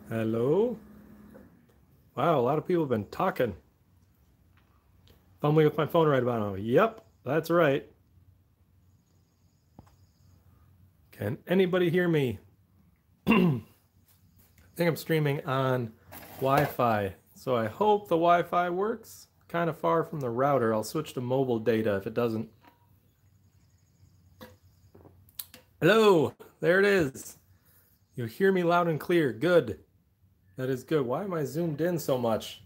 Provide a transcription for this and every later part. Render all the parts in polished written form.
Hello? Wow, a lot of people have been talking. Fumbling with my phone right about now. Yep, that's right. Can anybody hear me? I think I'm streaming on Wi-Fi, so I hope the Wi-Fi works. Kind of far from the router. I'll switch to mobile data if it doesn't. Hello, there it is. You hear me loud and clear. Good. That is good. Why am I zoomed in so much?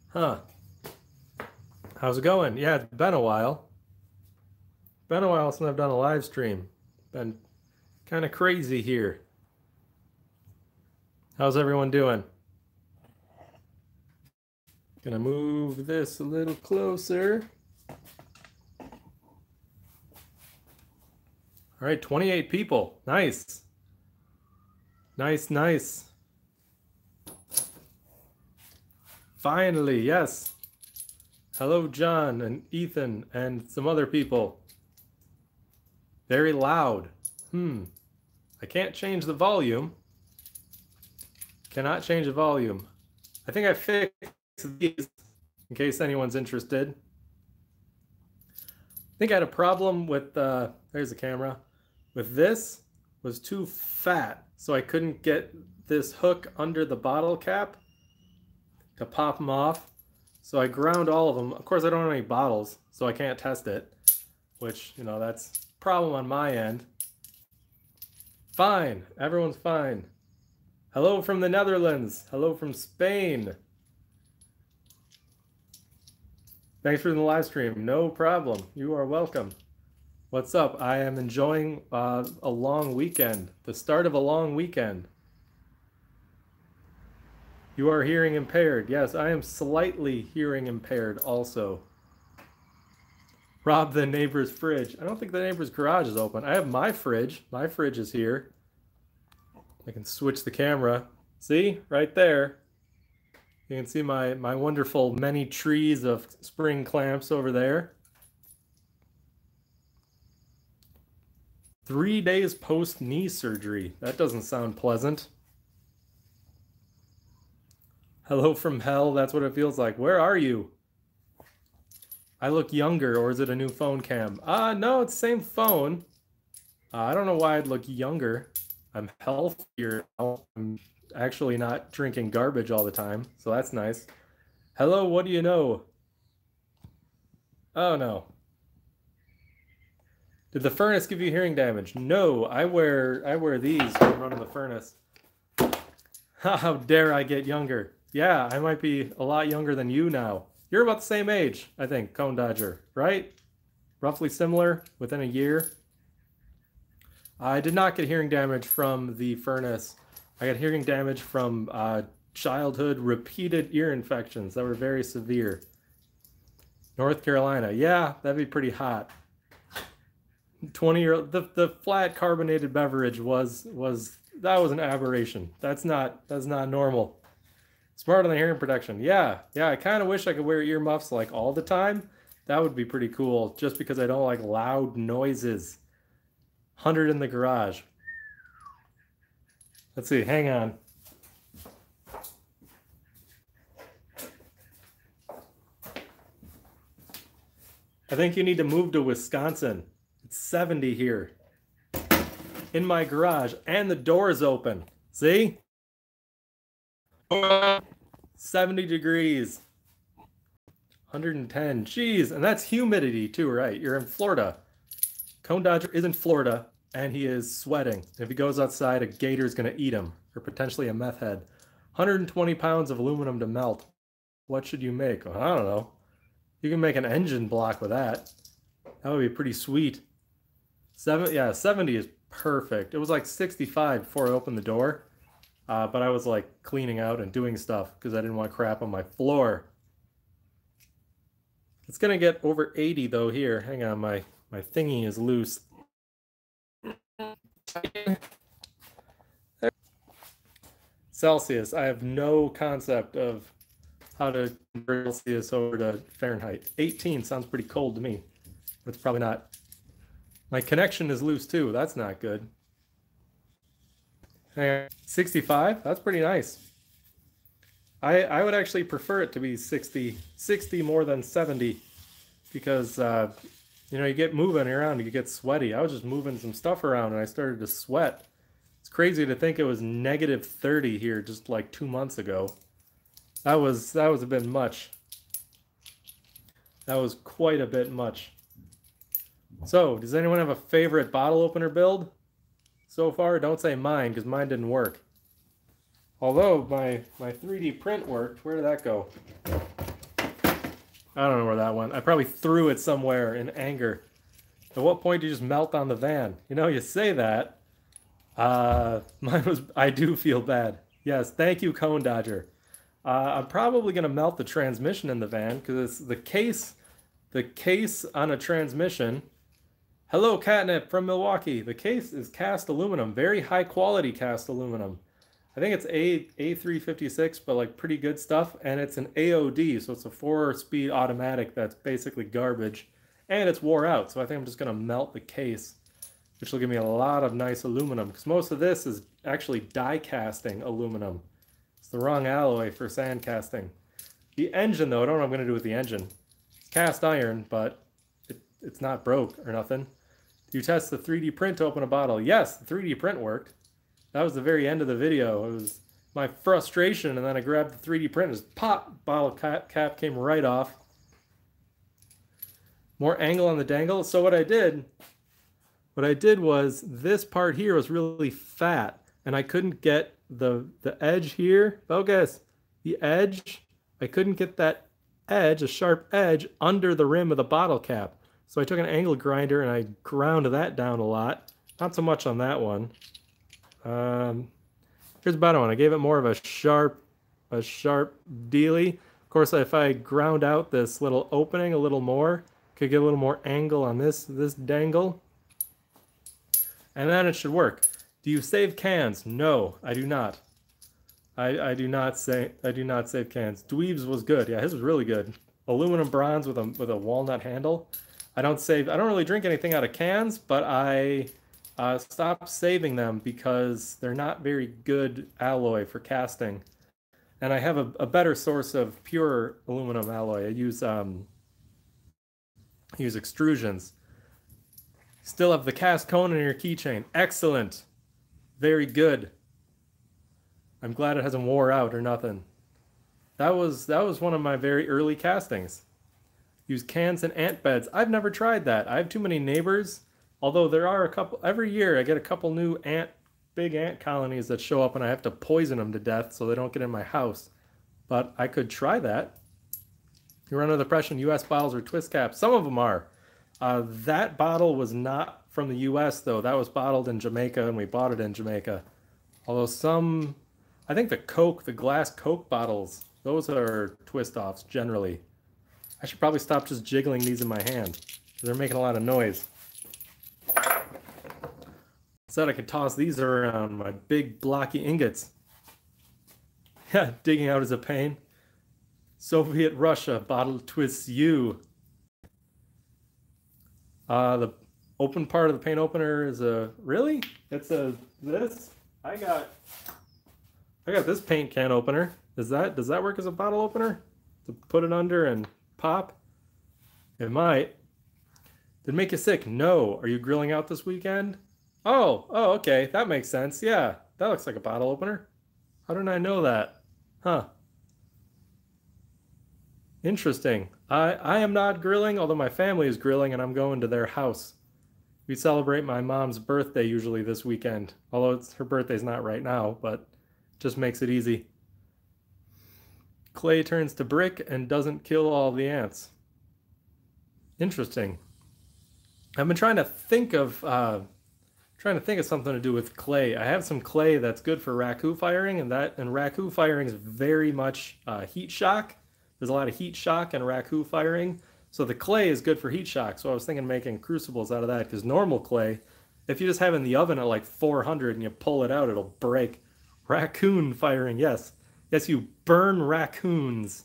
Huh. How's it going? Yeah, it's been a while. Been a while since I've done a live stream. Been kind of crazy here. How's everyone doing? Gonna move this a little closer. All right, 28 people. Nice. Nice, nice. Finally, yes. Hello, John and Ethan and some other people. Very loud. I can't change the volume. Cannot change the volume. I think I fixed these in case anyone's interested. I think I had a problem with, there's the camera. With this was too fat, so I couldn't get this hook under the bottle cap to pop them off. So I ground all of them. Of course, I don't have any bottles, so I can't test it, which, you know, that's a problem on my end. Fine. Everyone's fine. Hello from the Netherlands. Hello from Spain. Thanks for the live stream. No problem. You are welcome. What's up? I am enjoying a long weekend. The start of a long weekend. You are hearing impaired. Yes, I am slightly hearing impaired also. Rob the neighbor's fridge. I don't think the neighbor's garage is open. I have my fridge. My fridge is here. I can switch the camera. See? Right there. You can see my wonderful many trees of spring clamps over there. 3 days post knee surgery. That doesn't sound pleasant. Hello from hell. That's what it feels like. Where are you? I look younger, or is it a new phone cam? No, it's the same phone. I don't know why I'd look younger. I'm healthier. I'm actually not drinking garbage all the time, so that's nice. Hello, what do you know? Oh no. Did the furnace give you hearing damage? No, I wear these when I'm running the furnace. How dare I get younger? Yeah, I might be a lot younger than you now. You're about the same age, I think, Cone Dodger, right? Roughly similar, within a year. I did not get hearing damage from the furnace. I got hearing damage from childhood repeated ear infections that were very severe. North Carolina, yeah, that'd be pretty hot. 20-year-old, the flat carbonated beverage was an aberration. That's not normal. Smarter than hearing protection. Yeah, I kind of wish I could wear earmuffs like all the time. That would be pretty cool, just because I don't like loud noises. 100 in the garage. Let's see, hang on. I think you need to move to Wisconsin. It's 70 here. In my garage, and the door is open. See? 70 degrees. 110. Jeez, and that's humidity too, right? You're in Florida. Cone Dodger is in Florida, and he is sweating. If he goes outside, a gator is going to eat him, or potentially a meth head. 120 pounds of aluminum to melt. What should you make? Well, I don't know. You can make an engine block with that. That would be pretty sweet. 70 is perfect. It was like 65 before I opened the door. But I was like cleaning out and doing stuff because I didn't want crap on my floor. It's going to get over 80 though here. Hang on, my thingy is loose. Celsius. I have no concept of how to convert Celsius over to Fahrenheit. 18 sounds pretty cold to me. But it's probably not. My connection is loose too. That's not good. 65? That's pretty nice. I would actually prefer it to be 60 more than 70 because, you know, you get moving around, you get sweaty. I was just moving some stuff around and I started to sweat. It's crazy to think it was negative 30 here just like 2 months ago. That was a bit much. That was quite a bit much. So, does anyone have a favorite bottle opener build so far? Don't say mine, because mine didn't work. Although my 3D print worked. Where did that go? I don't know where that went. I probably threw it somewhere in anger. At what point do you just melt on the van? You know, you say that. Mine was, I do feel bad. Yes, thank you, Cone Dodger. I'm probably going to melt the transmission in the van, because it's the case on a transmission. Hello, Catnip from Milwaukee. The case is cast aluminum, very high quality cast aluminum. I think it's A356, but like pretty good stuff. And it's an AOD, so it's a 4-speed automatic that's basically garbage. And it's wore out, so I think I'm just gonna melt the case, which will give me a lot of nice aluminum, because most of this is actually die casting aluminum. It's the wrong alloy for sand casting. The engine though, I don't know what I'm gonna do with the engine. It's cast iron, but it's not broke or nothing. Do you test the 3D print to open a bottle? Yes, the 3D print worked. That was the very end of the video. It was my frustration, and then I grabbed the 3D print and just pop, bottle cap came right off. More angle on the dangle. So what I did was this part here was really fat, and I couldn't get the edge here. Focus. The edge. I couldn't get that edge, a sharp edge, under the rim of the bottle cap. So I took an angle grinder and I ground that down a lot. Not so much on that one. Here's a better one. I gave it more of a sharp dealy. Of course, if I ground out this little opening a little more, could get a little more angle on this dangle. And then it should work. Do you save cans? No, I do not. I do not save cans. Dweebs was good. Yeah, his was really good. Aluminum bronze with a walnut handle. I don't really drink anything out of cans, but I stopped saving them because they're not very good alloy for casting. And I have a better source of pure aluminum alloy. I use extrusions. Still have the cast cone in your keychain. Excellent. Very good. I'm glad it hasn't wore out or nothing. That was one of my very early castings. Use cans and ant beds. I've never tried that. I have too many neighbors. Although there are a couple, every year I get a couple new big ant colonies that show up and I have to poison them to death so they don't get in my house. But I could try that. You're under the impression US bottles are twist caps. Some of them are. That bottle was not from the US though. That was bottled in Jamaica and we bought it in Jamaica. Although some, I think the glass Coke bottles, those are twist offs generally. I should probably stop just jiggling these in my hand. They're making a lot of noise. Said I could toss these around, my big blocky ingots. Yeah, digging out is a pain. Soviet Russia, bottle twists you. The open part of the paint opener is really? It's this? I got this paint can opener. Does that work as a bottle opener? To put it under and pop? It might. Did it make you sick? No. Are you grilling out this weekend? Oh, okay. That makes sense. Yeah, that looks like a bottle opener. How didn't I know that? Huh. Interesting. I am not grilling, although my family is grilling and I'm going to their house. We celebrate my mom's birthday usually this weekend. Although her birthday's not right now, but it just makes it easy. Clay turns to brick and doesn't kill all the ants. Interesting. I've been trying to think of something to do with clay. I have some clay that's good for raku firing, and raku firing is very much heat shock. There's a lot of heat shock in raku firing, so the clay is good for heat shock. So I was thinking making crucibles out of that, because normal clay, if you just have it in the oven at like 400 and you pull it out, it'll break. Raccoon firing, yes. Yes, you burn raccoons.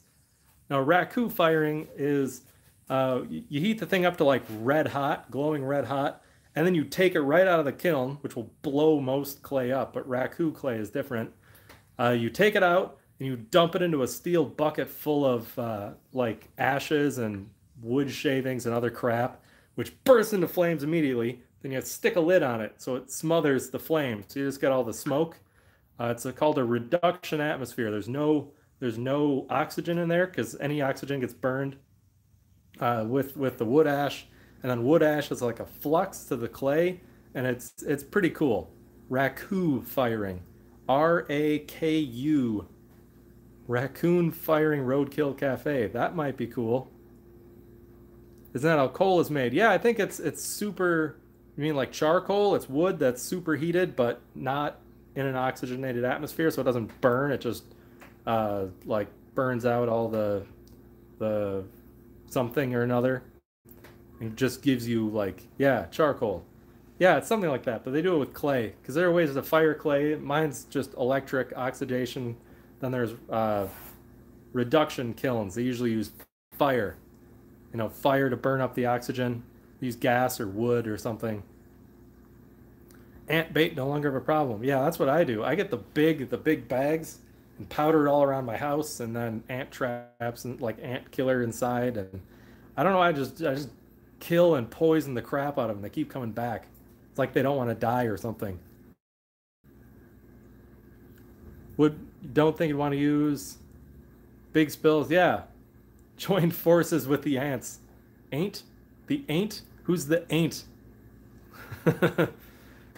Now raku firing is, you heat the thing up to like red hot, glowing red hot, and then you take it right out of the kiln, which will blow most clay up, but raku clay is different. You take it out and you dump it into a steel bucket full of like ashes and wood shavings and other crap, which bursts into flames immediately. Then you stick a lid on it so it smothers the flame. So you just get all the smoke. It's called a reduction atmosphere. There's no oxygen in there because any oxygen gets burned with the wood ash, and then wood ash is like a flux to the clay, and it's pretty cool. Raku firing, RAKU, Raccoon Firing Roadkill Cafe. That might be cool. Isn't that how coal is made? Yeah, I think it's super. You mean like charcoal? It's wood that's superheated, but not in an oxygenated atmosphere, so it doesn't burn. It just like burns out all the something or another, and just gives you like, yeah, charcoal. Yeah, it's something like that, but they do it with clay because there are ways to fire clay. Mine's just electric oxidation. Then there's reduction kilns. They usually use fire. You know, fire to burn up the oxygen. Use gas or wood or something. Ant bait no longer have a problem. Yeah, that's what I do. I get the big bags and powder it all around my house, and then ant traps and like ant killer inside. And I don't know. I just kill and poison the crap out of them. They keep coming back. It's like they don't want to die or something. Don't think you'd want to use big spills. Yeah. Join forces with the ants. Ain't? The ain't? Who's the ain't?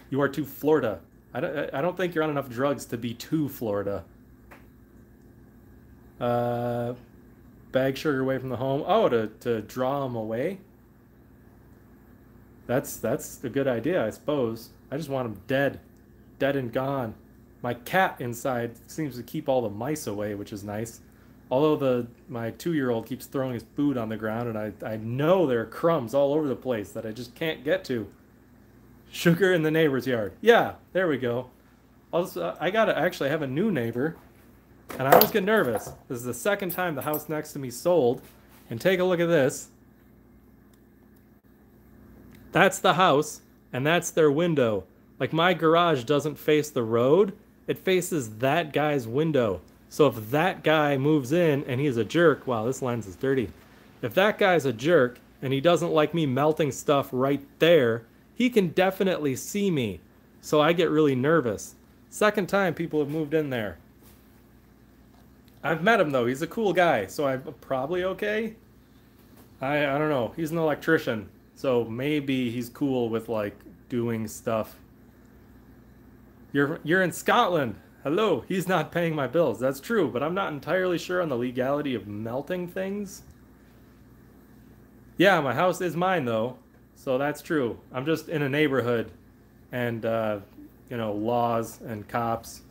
You are too Florida. I don't think you're on enough drugs to be too Florida. Bag sugar away from the home. Oh, to draw them away? That's a good idea, I suppose. I just want them dead. Dead and gone. My cat inside seems to keep all the mice away, which is nice. Although my 2-year-old keeps throwing his food on the ground, and I know there are crumbs all over the place that I just can't get to. Sugar in the neighbor's yard. Yeah, there we go. Also, I actually have a new neighbor, and I always get nervous. This is the second time the house next to me sold. And take a look at this. That's the house, and that's their window. Like, my garage doesn't face the road. It faces that guy's window. So if that guy moves in and he's a jerk, wow, this lens is dirty. If that guy's a jerk and he doesn't like me melting stuff right there, he can definitely see me. So I get really nervous. Second time people have moved in there. I've met him though. He's a cool guy, so I'm probably okay. I don't know. He's an electrician, so maybe he's cool with like doing stuff. You're in Scotland. Hello, he's not paying my bills. That's true, but I'm not entirely sure on the legality of melting things. Yeah, my house is mine though, so that's true. I'm just in a neighborhood, and you know, laws and cops,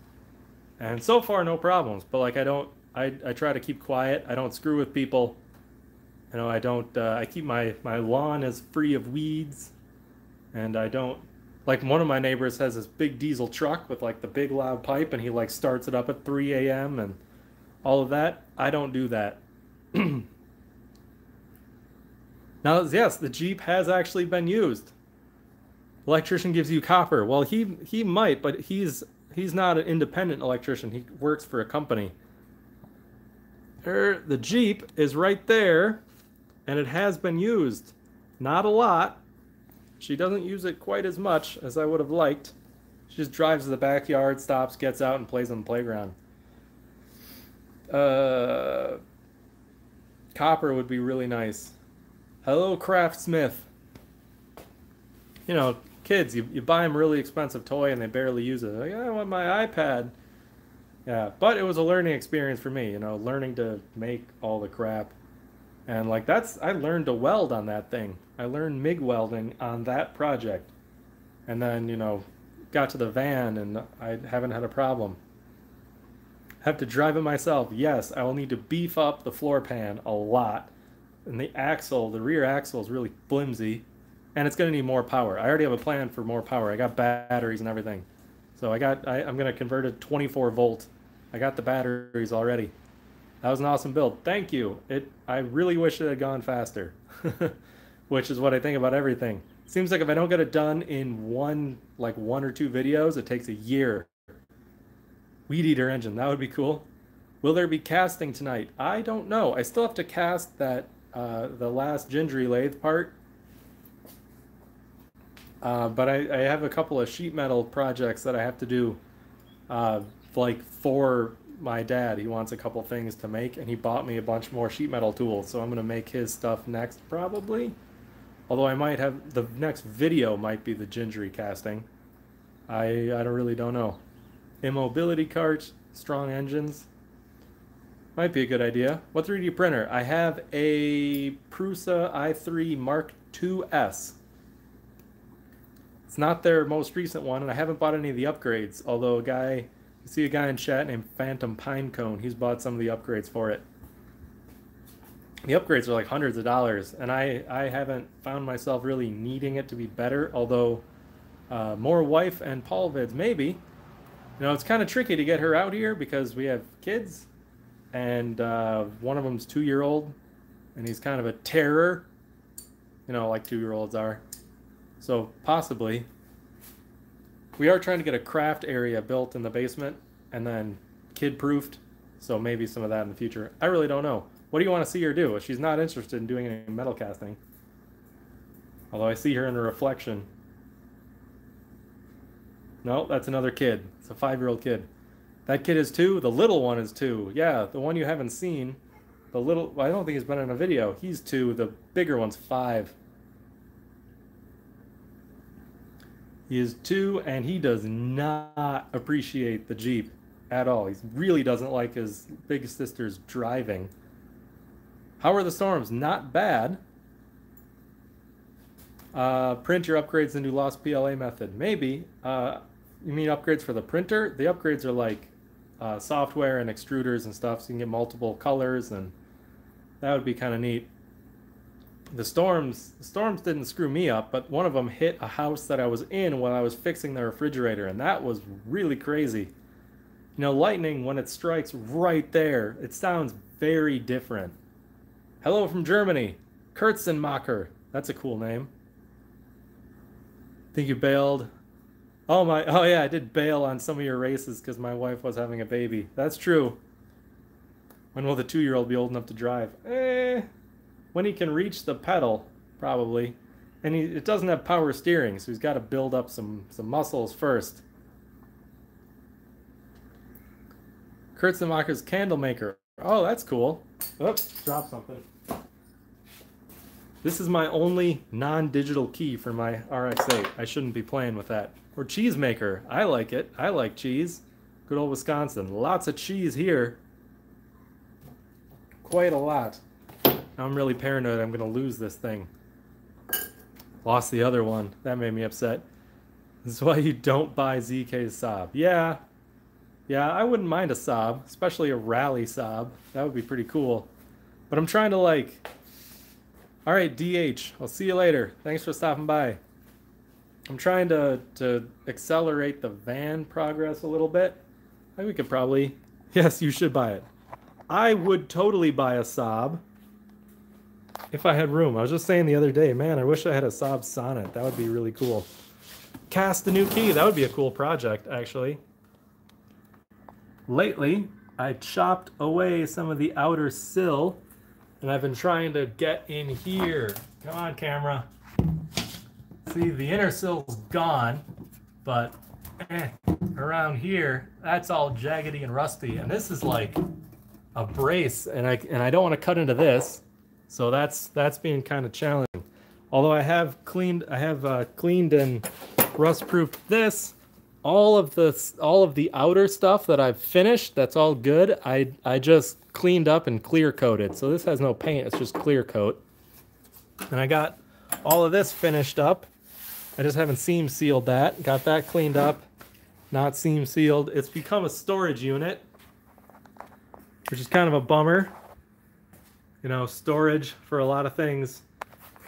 and so far no problems. But like, I try to keep quiet. I don't screw with people. You know, I don't. I keep my lawn as free of weeds, and I don't. Like, one of my neighbors has this big diesel truck with like the big loud pipe, and he like starts it up at 3 a.m. and all of that. I don't do that. Now, yes, the Jeep has actually been used. Electrician gives you copper. Well, he might, but he's not an independent electrician. He works for a company. The Jeep is right there, and it has been used. Not a lot. She doesn't use it quite as much as I would have liked. She just drives to the backyard, stops, gets out, and plays on the playground. Copper would be really nice. Hello, Craftsmith. You know, kids, you buy them a really expensive toy and they barely use it. Like, I want my iPad. Yeah, but it was a learning experience for me, you know, learning to make all the crap. And like, I learned to weld on that thing. I learned MIG welding on that project. And then, you know, got to the van and I haven't had a problem. Have to drive it myself. Yes, I will need to beef up the floor pan a lot. And the rear axle is really flimsy. And it's going to need more power. I already have a plan for more power. I got batteries and everything. So I'm going to convert it 24 volt. I got the batteries already. That was an awesome build. Thank you. I really wish it had gone faster. which is what I think about everything. Seems like if I don't get it done in one or two videos, it takes a year. Weed eater engine, that would be cool. Will there be casting tonight? I don't know. I still have to cast that the last gingery lathe part. But I have a couple of sheet metal projects that I have to do, like for my dad. He wants a couple things to make, and he bought me a bunch more sheet metal tools. So I'm gonna make his stuff next, probably. Although I might have the next video might be the gingery casting. I don't know. Immobility cart, strong engines. Might be a good idea. What 3D printer? I have a Prusa i3 Mark IIs. It's not their most recent one, and I haven't bought any of the upgrades. Although you see a guy in chat named Phantom Pinecone. He's bought some of the upgrades for it. The upgrades are like hundreds of dollars, and I haven't found myself really needing it to be better. Although more wife and Paul vids, maybe. You know, it's kind of tricky to get her out here because we have kids, and one of them's 2-year-old, and he's kind of a terror. You know, like 2-year-olds are. So possibly. We are trying to get a craft area built in the basement and then kid-proofed. So maybe some of that in the future. I really don't know. What do you want to see her do? She's not interested in doing any metal casting. Although I see her in a reflection. No, that's another kid. It's a 5-year-old kid. That kid is 2. The little one is 2. Yeah, the one you haven't seen. The little... I don't think he's been in a video. He's 2. The bigger one's 5. He is 2, and he does not appreciate the Jeep at all. He really doesn't like his big sister's driving. How are the storms? Not bad. Print your upgrades into Lost PLA method. Maybe. You mean upgrades for the printer? The upgrades are like software and extruders and stuff, so you can get multiple colors, and that would be kind of neat. The storms didn't screw me up, but one of them hit a house that I was in while I was fixing the refrigerator, and that was really crazy. You know, lightning, when it strikes right there, it sounds very different. Hello from Germany, Kurzenmacher. That's a cool name. Think you bailed? Oh yeah, I did bail on some of your races because my wife was having a baby. That's true. When will the 2-year-old be old enough to drive? When he can reach the pedal, probably. And it doesn't have power steering, so he's got to build up some muscles first. Kurzenmacher's candle maker. Oh, that's cool. Oops, dropped something. This is my only non-digital key for my RX-8. I shouldn't be playing with that. Or cheese maker. I like it. I like cheese. Good old Wisconsin. Lots of cheese here. Quite a lot. Now I'm really paranoid I'm going to lose this thing. Lost the other one. That made me upset. This is why you don't buy ZK's Saab. Yeah. Yeah, I wouldn't mind a Saab. Especially a rally Saab. That would be pretty cool. But I'm trying to like... Alright, DH. I'll see you later. Thanks for stopping by. I'm trying to accelerate the van progress a little bit. I think we could probably... Yes, you should buy it. I would totally buy a Saab. If I had room. I was just saying the other day, man, I wish I had a Saab Sonnet. That would be really cool. Cast a new key. That would be a cool project, actually. Lately, I chopped away some of the outer sill, and I've been trying to get in here. Come on, camera. See, the inner sill's gone, but around here, that's all jaggedy and rusty. And this is like a brace, and I don't want to cut into this. So that's being kind of challenging. Although I have cleaned and rust-proofed this. All of the outer stuff that I've finished, that's all good. I just cleaned up and clear coated. So this has no paint, it's just clear coat. And I got all of this finished up. I just haven't seam sealed that. Got that cleaned up, not seam sealed. It's become a storage unit, which is kind of a bummer. You know, storage for a lot of things.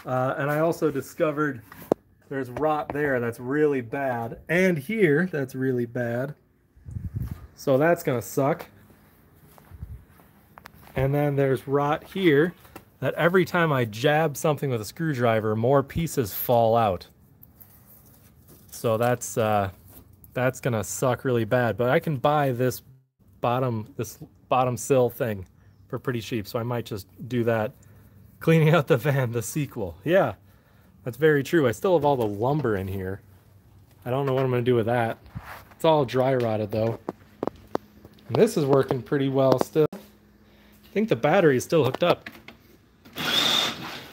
And I also discovered there's rot there that's really bad. And here, that's really bad. So that's going to suck. And then there's rot here. that every time I jab something with a screwdriver, more pieces fall out. So that's gonna suck really bad. But I can buy this bottom sill thing for pretty cheap, so I might just do that. Cleaning out the van, the sequel. Yeah, that's very true. I still have all the lumber in here. I don't know what I'm gonna do with that. It's all dry rotted though. And this is working pretty well still. I think the battery is still hooked up.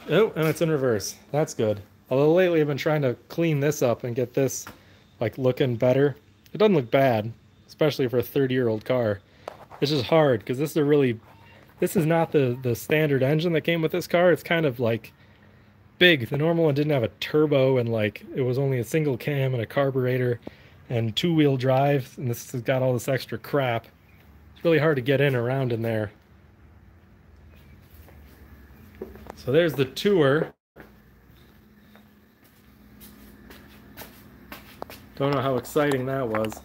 Oh, and it's in reverse. That's good. Although lately I've been trying to clean this up and get this like looking better. It doesn't look bad, especially for a 30-year-old car. It's just hard because this is not the standard engine that came with this car. It's kind of like big. The normal one didn't have a turbo, and like it was only a single cam and a carburetor and two-wheel drive, and this has got all this extra crap. It's really hard to get around in there. So there's the tour. Don't know how exciting that was.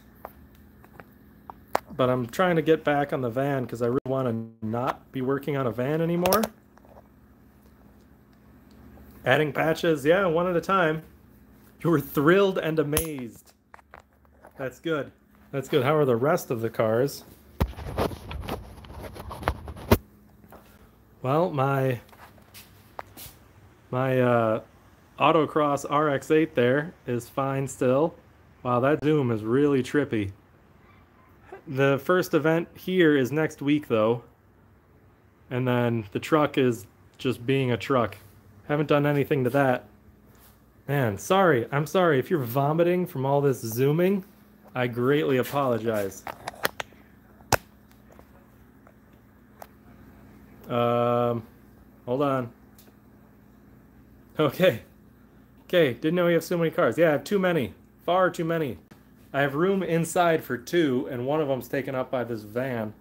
But I'm trying to get back on the van because I really want to not be working on a van anymore. Adding patches, yeah, one at a time. You were thrilled and amazed. That's good. That's good. How are the rest of the cars? Well, my Autocross RX-8 there is fine still. Wow, that zoom is really trippy. The first event here is next week though. And then the truck is just being a truck. Haven't done anything to that. Man, sorry. I'm sorry. If you're vomiting from all this zooming, I greatly apologize. Hold on. Okay. Okay, didn't know you have so many cars. Yeah, I have too many. Far too many. I have room inside for two, and one of them's taken up by this van.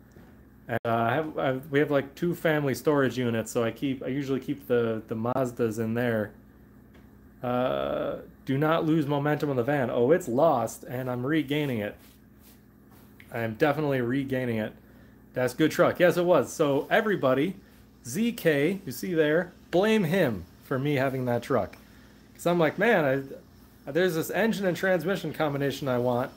And we have like 2 family storage units, so I usually keep the Mazdas in there. Do not lose momentum on the van. Oh, it's lost, and I'm regaining it. I am definitely regaining it. That's good truck. Yes, it was. So everybody, ZK, you see there, blame him for me having that truck. Because I'm like, man, there's this engine and transmission combination I want,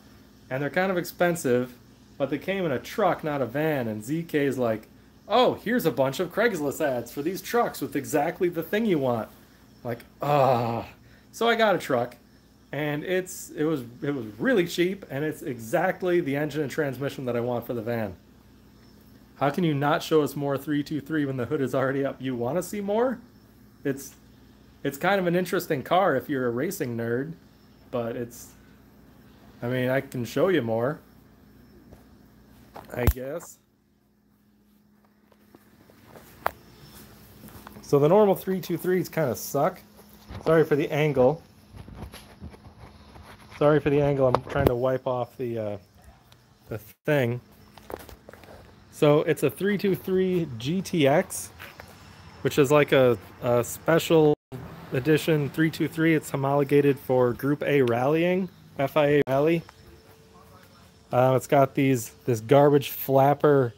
and they're kind of expensive, but they came in a truck, not a van. And ZK's like, oh, here's a bunch of Craigslist ads for these trucks with exactly the thing you want. Like, ah. So I got a truck, and it was really cheap, and it's exactly the engine and transmission that I want for the van. How can you not show us more 323 when the hood is already up? You want to see more? It's kind of an interesting car if you're a racing nerd, but I mean, I can show you more, I guess. So the normal 323s kind of suck. Sorry for the angle. Sorry for the angle. I'm trying to wipe off the thing. So it's a 323 GTX, which is like a special edition 323. It's homologated for Group A rallying, FIA rally. It's got this garbage flapper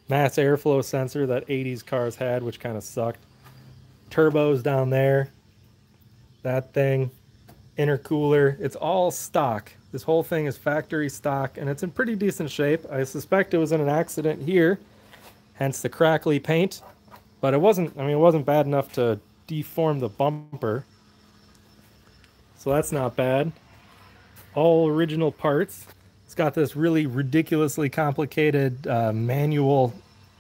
mass airflow sensor that 80s cars had, which kind of sucked. Turbos down there. That thing. Intercooler. It's all stock. This whole thing is factory stock, and it's in pretty decent shape. I suspect it was in an accident here, hence the crackly paint. But it wasn't bad enough to deform the bumper. So that's not bad. All original parts. It's got this really ridiculously complicated manual,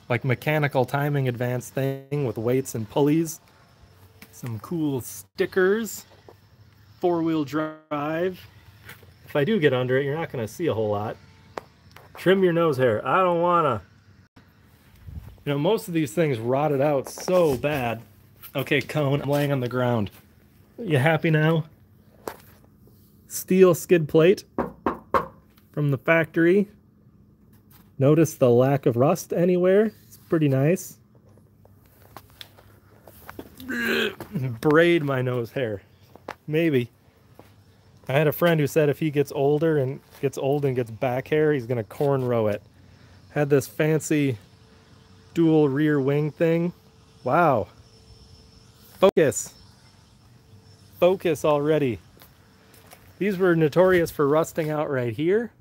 like mechanical timing advance thing with weights and pulleys. Some cool stickers. 4-wheel drive. If I do get under it, you're not going to see a whole lot. Trim your nose hair. I don't want to. You know, most of these things rotted out so bad. Okay, Cone, I'm laying on the ground. You happy now? Steel skid plate from the factory. Notice the lack of rust anywhere. It's pretty nice. Braid my nose hair. Maybe. I had a friend who said if he gets older and gets old and gets back hair, he's going to cornrow it. Had this fancy dual rear wing thing. Wow. Focus. Focus already. These were notorious for rusting out right here.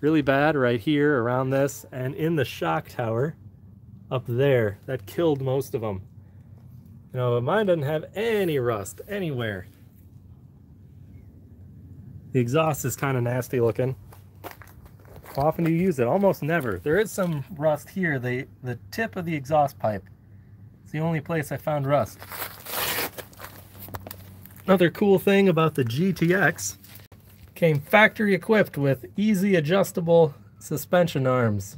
Really bad right here around this, and in the shock tower up there. That killed most of them. You know, mine doesn't have any rust anywhere. The exhaust is kind of nasty looking. How often do you use it? Almost never. There is some rust here. The tip of the exhaust pipe. It's the only place I found rust. Another cool thing about the GTX, came factory equipped with easy adjustable suspension arms.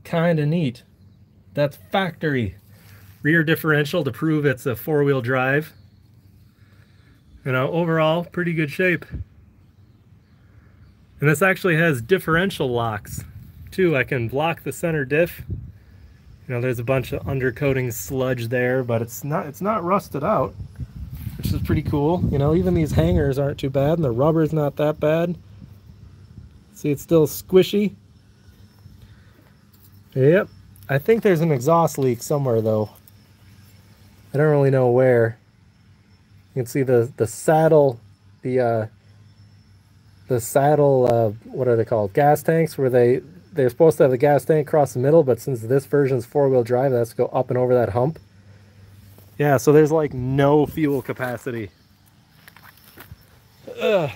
Kind of neat. That's factory. Rear differential to prove it's a four-wheel drive. You know, overall, pretty good shape. And this actually has differential locks too. I can lock the center diff. You know, there's a bunch of undercoating sludge there, but it's not rusted out, which is pretty cool. You know, even these hangers aren't too bad, and the rubber's not that bad. See, it's still squishy. Yep. I think there's an exhaust leak somewhere though. I don't really know where. You can see the saddle, the saddle, what are they called? Gas tanks, where they're supposed to have the gas tank across the middle, but since this version's four-wheel drive, it has to go up and over that hump. Yeah, so there's like no fuel capacity. Ugh,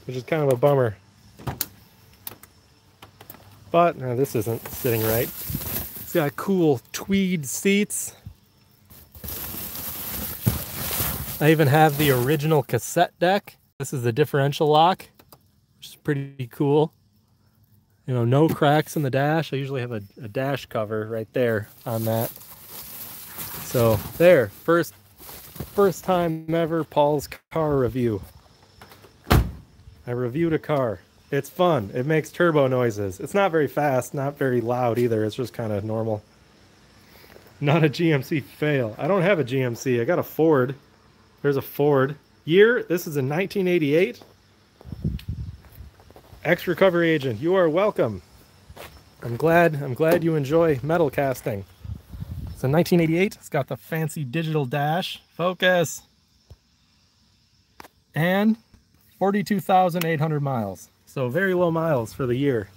which is kind of a bummer. But no, this isn't sitting right. It's got cool tweed seats. I even have the original cassette deck. This is the differential lock, which is pretty cool. You know, no cracks in the dash. I usually have a dash cover right there on that. So there, first time ever Paul's car review. I reviewed a car. It's fun. It makes turbo noises. It's not very fast, not very loud either. It's just kind of normal. Not a GMC fail. I don't have a GMC. I got a Ford. There's a Ford. Year, this is in 1988. Ex-recovery agent, you are welcome. I'm glad you enjoy metal casting. So 1988, it's got the fancy digital dash. Focus. And 42,800 miles. So very low miles for the year.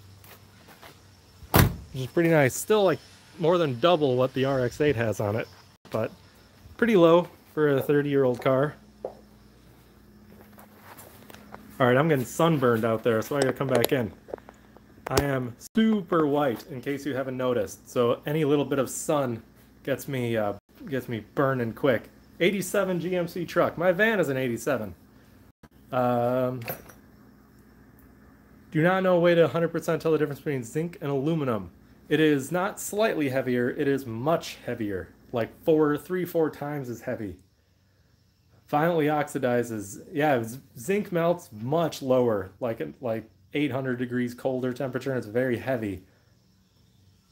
Which is pretty nice. Still like more than double what the RX-8 has on it. But pretty low for a 30-year-old car. Alright, I'm getting sunburned out there, so I gotta come back in. I am super white, in case you haven't noticed. So any little bit of sun gets me burning quick. 87 GMC truck. My van is an 87. Do not know a way to 100% tell the difference between zinc and aluminum. It is not slightly heavier, it is much heavier. Like 3-4 times as heavy. Violently oxidizes. Yeah, zinc melts much lower, like 800 degrees colder temperature, and it's very heavy.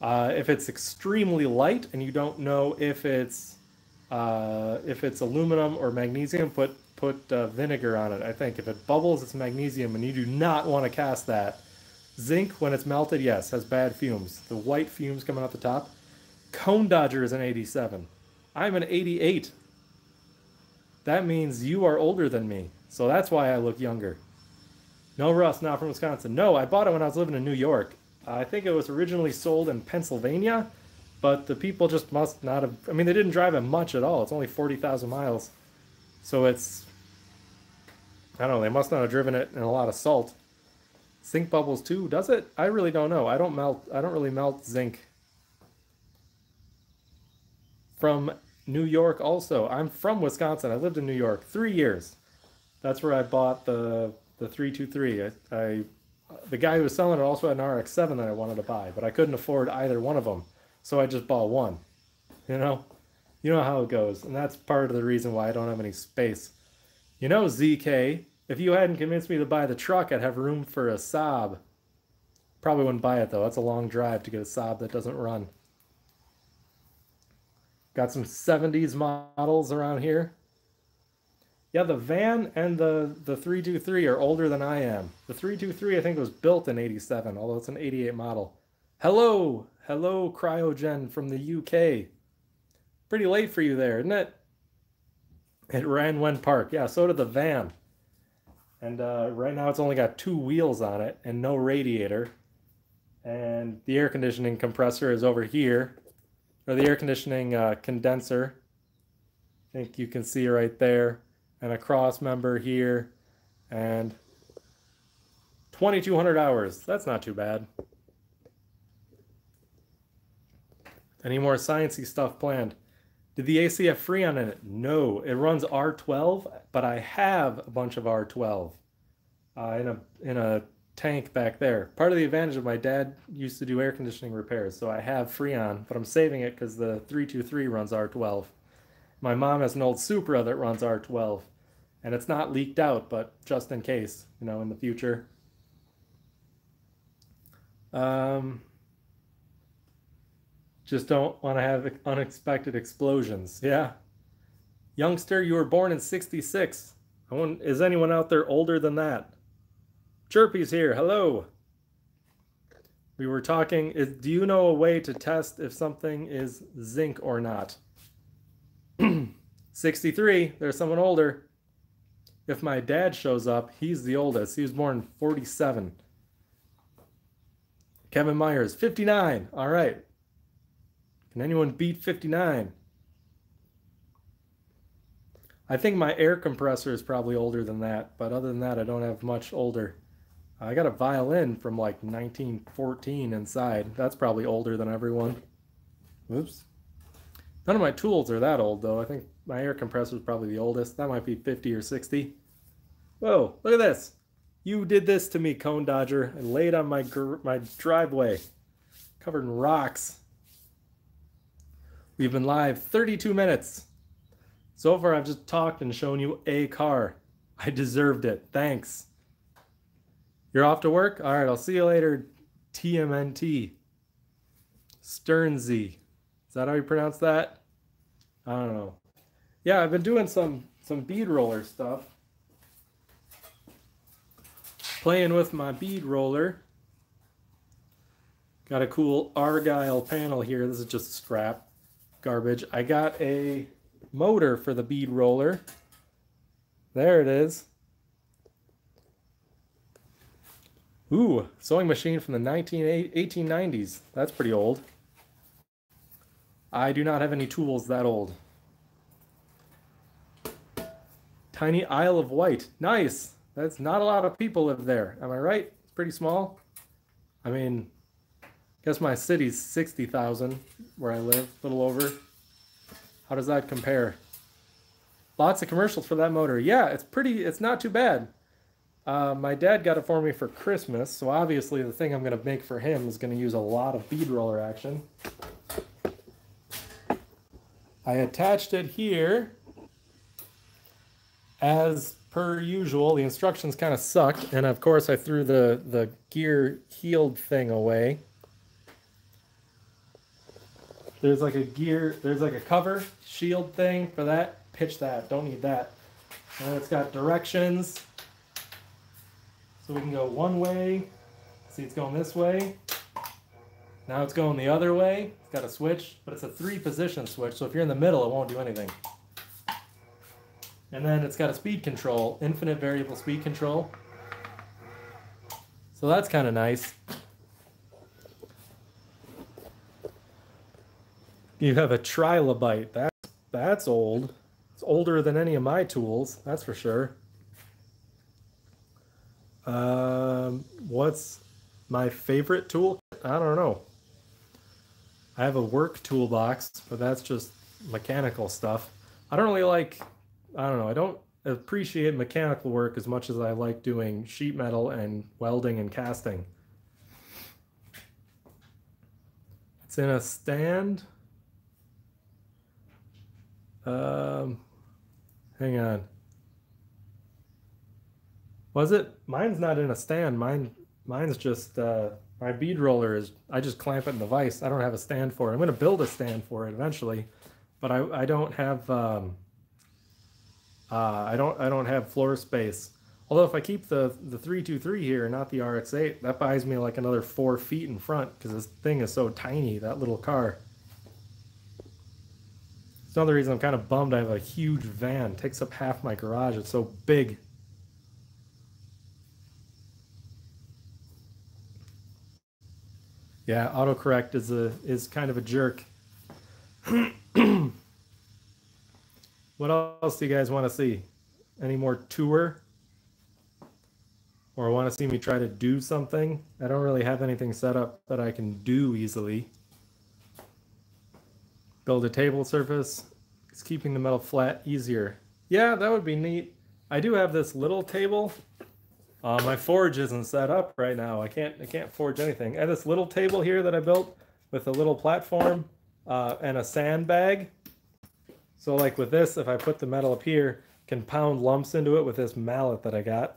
If it's extremely light and you don't know if it's aluminum or magnesium, put vinegar on it. I think if it bubbles, it's magnesium, and you do not want to cast that. Zinc, when it's melted, yes, has bad fumes. The white fumes coming out the top. Cone Dodger is an 87. I'm an 88. That means you are older than me, so that's why I look younger. No rust, not from Wisconsin. No, I bought it when I was living in New York. I think it was originally sold in Pennsylvania, but the people just must not have... I mean, they didn't drive it much at all. It's only 40,000 miles. So it's... I don't know, they must not have driven it in a lot of salt. Zinc bubbles too, does it? I really don't know. I don't really melt zinc. From New York also. I'm from Wisconsin. I lived in New York 3 years. That's where I bought the 323. The guy who was selling it also had an RX-7 that I wanted to buy, but I couldn't afford either one of them, so I just bought one. You know how it goes, and that's part of the reason why I don't have any space. You know, ZK, if you hadn't convinced me to buy the truck, I'd have room for a Saab. Probably wouldn't buy it though. That's a long drive to get a Saab that doesn't run. Got some 70s models around here. Yeah, the van and the 323 are older than I am. The 323 I think was built in 87, although it's an 88 model. Hello! Hello, Cryogen from the UK. Pretty late for you there, isn't it? It ran when parked. Yeah, so did the van. And right now it's only got 2 wheels on it and no radiator. And the air conditioning compressor is over here. Or the air conditioning condenser. I think you can see right there. And a cross member here. And 2,200 hours. That's not too bad. Any more sciencey stuff planned? Did the AC have Freon in it? No, it runs R12, but I have a bunch of R12 in a tank back there. Part of the advantage of my dad used to do air conditioning repairs, so I have Freon, but I'm saving it because the 323 runs R12. My mom has an old Supra that runs R12, and it's not leaked out, but just in case, you know, in the future. Just don't want to have unexpected explosions. Yeah. Youngster, you were born in 66. Is anyone out there older than that? Chirpy's here. Hello. We were talking, do you know a way to test if something is zinc or not? 63. There's someone older. If my dad shows up, he's the oldest. He was born in 47. Kevin Myers, 59. All right. Can anyone beat 59? I think my air compressor is probably older than that, but other than that, I don't have much older. I got a violin from like 1914 inside. That's probably older than everyone. Oops. None of my tools are that old, though. I think my air compressor is probably the oldest. That might be 50 or 60. Whoa, look at this. You did this to me, Cone Dodger, and laid on my driveway, covered in rocks. We've been live 32 minutes. So far, I've just talked and shown you a car. I deserved it. Thanks. You're off to work? All right, I'll see you later, TMNT. Sternsy. Is that how you pronounce that? I don't know. Yeah, I've been doing some bead roller stuff. Playing with my bead roller. Got a cool Argyle panel here. This is just scrap. Garbage. I got a motor for the bead roller. There it is. Ooh, sewing machine from the 1890s. That's pretty old. I do not have any tools that old. Tiny Isle of Wight. Nice. That's not a lot of people live there. Am I right? It's pretty small. I mean, guess my city's 60,000 where I live, a little over. How does that compare? Lots of commercials for that motor. Yeah, it's not too bad. My dad got it for me for Christmas, so obviously the thing I'm going to make for him is going to use a lot of bead roller action. I attached it here. As per usual, the instructions kind of sucked, and of course I threw the gear healed thing away. There's like a cover shield thing for that. Pitch that, don't need that. And it's got directions. So we can go one way. See, it's going this way. Now it's going the other way. It's got a switch, but it's a 3-position switch, so if you're in the middle, it won't do anything. And then it's got a speed control, infinite variable speed control. So that's kind of nice. You have a trilobite. That's old. It's older than any of my tools, that's for sure. What's my favorite tool? I don't know. I have a work toolbox, but that's just mechanical stuff. I don't really like, I don't know, I don't appreciate mechanical work as much as I like doing sheet metal and welding and casting. It's in a stand. Hang on. Was it? Mine's not in a stand. Mine's just, my bead roller is, I just clamp it in the vise. I don't have a stand for it. I'm going to build a stand for it eventually, but I don't have, I don't have floor space. Although if I keep the 323 here, not the RX-8, that buys me like another 4 feet in front because this thing is so tiny, that little car. another reason I'm kind of bummed I have a huge van. It takes up half my garage. It's so big. Yeah, autocorrect is kind of a jerk. What else do you guys want to see? Any more tour? Or want to see me try to do something? I don't really have anything set up that I can do easily. Build a table surface. It's keeping the metal flat easier. Yeah, that would be neat. I do have this little table. My forge isn't set up right now. I can't forge anything. I have this little table here that I built with a little platform and a sandbag. So like with this, if I put the metal up here, can pound lumps into it with this mallet that I got.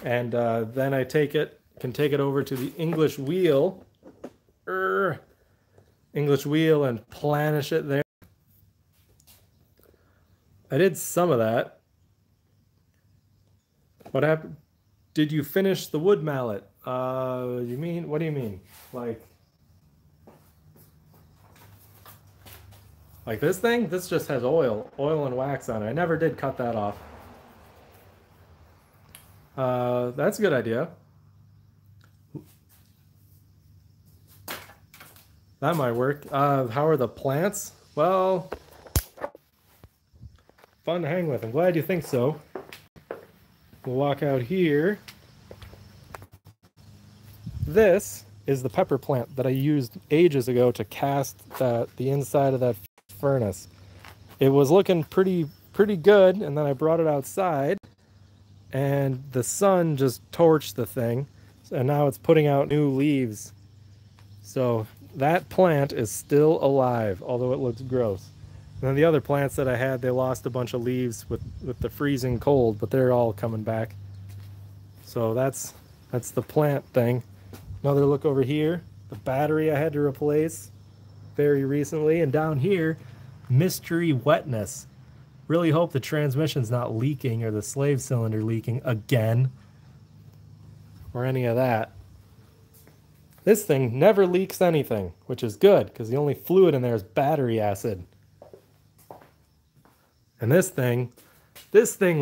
And then I can take it over to the English wheel. English wheel and planish it there. I did some of that. What happened? Did you finish the wood mallet? What do you mean? Like this thing? This just has oil and wax on it. I never did cut that off. That's a good idea. That might work. How are the plants? Well, fun to hang with. I'm glad you think so. We'll walk out here. This is the pepper plant that I used ages ago to cast the inside of that furnace. It was looking pretty good, and then I brought it outside, and the sun just torched the thing, and now it's putting out new leaves. So that plant is still alive, although it looks gross. And then the other plants that I had, they lost a bunch of leaves with the freezing cold, but they're all coming back. So that's the plant thing. Another look over here. The battery I had to replace very recently. And down here, mystery wetness. Really hope the transmission's not leaking or the slave cylinder leaking again. Or any of that. This thing never leaks anything, which is good, because the only fluid in there is battery acid. And this thing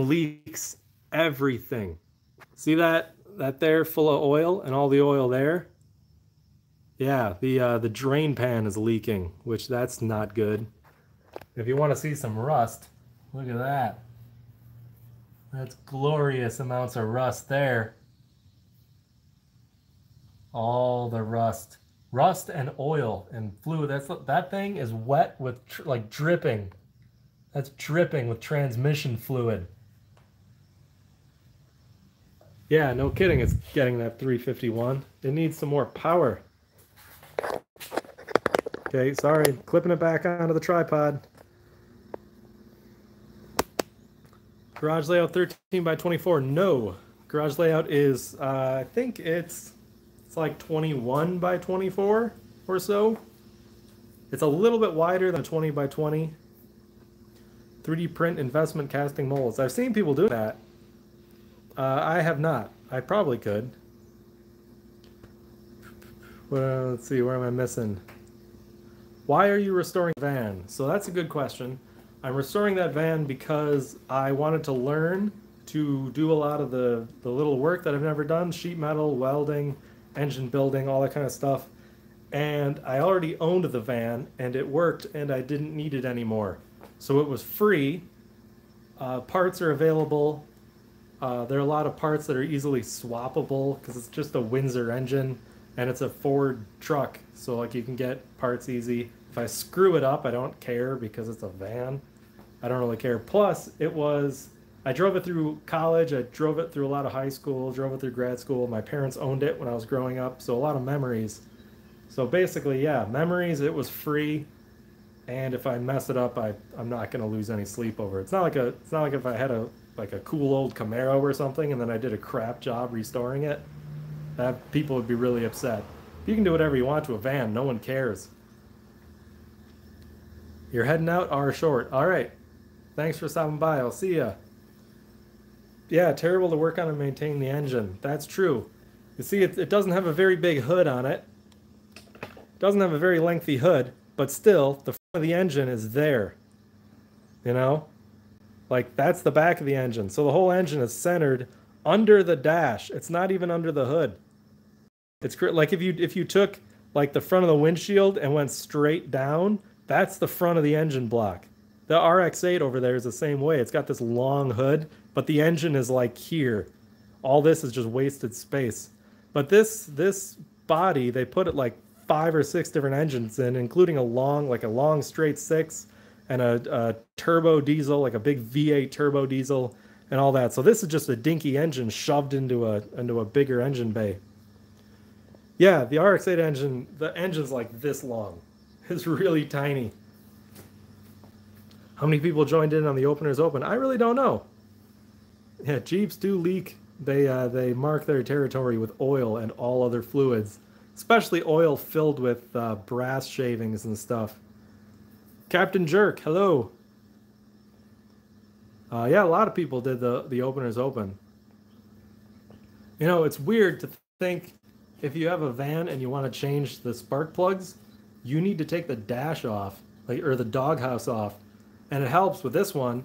leaks everything. See that there full of oil and all the oil there? Yeah, the drain pan is leaking, which that's not good. If you want to see some rust, look at that. That's glorious amounts of rust there. All the rust. Rust and oil and fluid. That thing is wet with like dripping. That's dripping with transmission fluid. Yeah, no kidding, it's getting that 351. It needs some more power. Okay, sorry, clipping it back onto the tripod. Garage layout 13 by 24. No, garage layout is, I think it's like 21 by 24 or so. It's a little bit wider than 20 by 20. 3D print investment casting molds. I've seen people do that. I have not. I probably could. Well, let's see, where am I missing? Why are you restoring the van? So that's a good question. I'm restoring that van because I wanted to learn to do a lot of the little work that I've never done. Sheet metal, welding, engine building, all that kind of stuff. And I already owned the van, and it worked, and I didn't need it anymore. So it was free. Parts are available. There are a lot of parts that are easily swappable because it's just a Windsor engine and it's a Ford truck. So like you can get parts easy. If I screw it up, I don't care because it's a van. I don't really care. Plus, I drove it through college. I drove it through a lot of high school, drove it through grad school. My parents owned it when I was growing up. So a lot of memories. So basically, yeah, memories, it was free. And if I mess it up, I'm not going to lose any sleep over it. It's not like if I had a cool old Camaro or something and then I did a crap job restoring it. That people would be really upset. You can do whatever you want to a van. No one cares. You're heading out? R short. All right. Thanks for stopping by. I'll see ya. Yeah, terrible to work on and maintain the engine. That's true. You see, it doesn't have a very big hood on it. It doesn't have a very lengthy hood, but still, the of the engine is there, you know? Like that's the back of the engine. So the whole engine is centered under the dash. It's not even under the hood. It's like if you took like the front of the windshield and went straight down, that's the front of the engine block. The RX-8 over there is the same way. It's got this long hood, but the engine is like here. All this is just wasted space. But this body, they put it like 5 or 6 different engines in, including a long straight 6 and a turbo diesel, like a big V8 turbo diesel and all that. So this is just a dinky engine shoved into a bigger engine bay. Yeah, the RX-8 engine, the engine's like this long. It's really tiny. How many people joined in on the Openers Open? I really don't know. Yeah, Jeeps do leak. They mark their territory with oil and all other fluids, especially oil filled with brass shavings and stuff. Captain Jerk, hello. Yeah, a lot of people did the Openers Open. You know, it's weird to think if you have a van and you want to change the spark plugs, you need to take the dash off, or the doghouse off. And it helps with this one.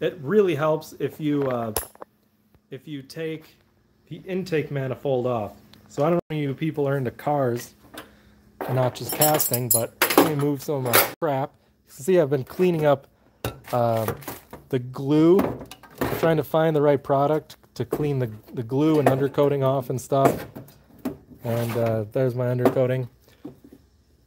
It really helps if you take the intake manifold off. So I don't know if you people are into cars, not just casting, but let me move some of my crap. See, I've been cleaning up the glue, trying to find the right product to clean the glue and undercoating off and stuff. And there's my undercoating.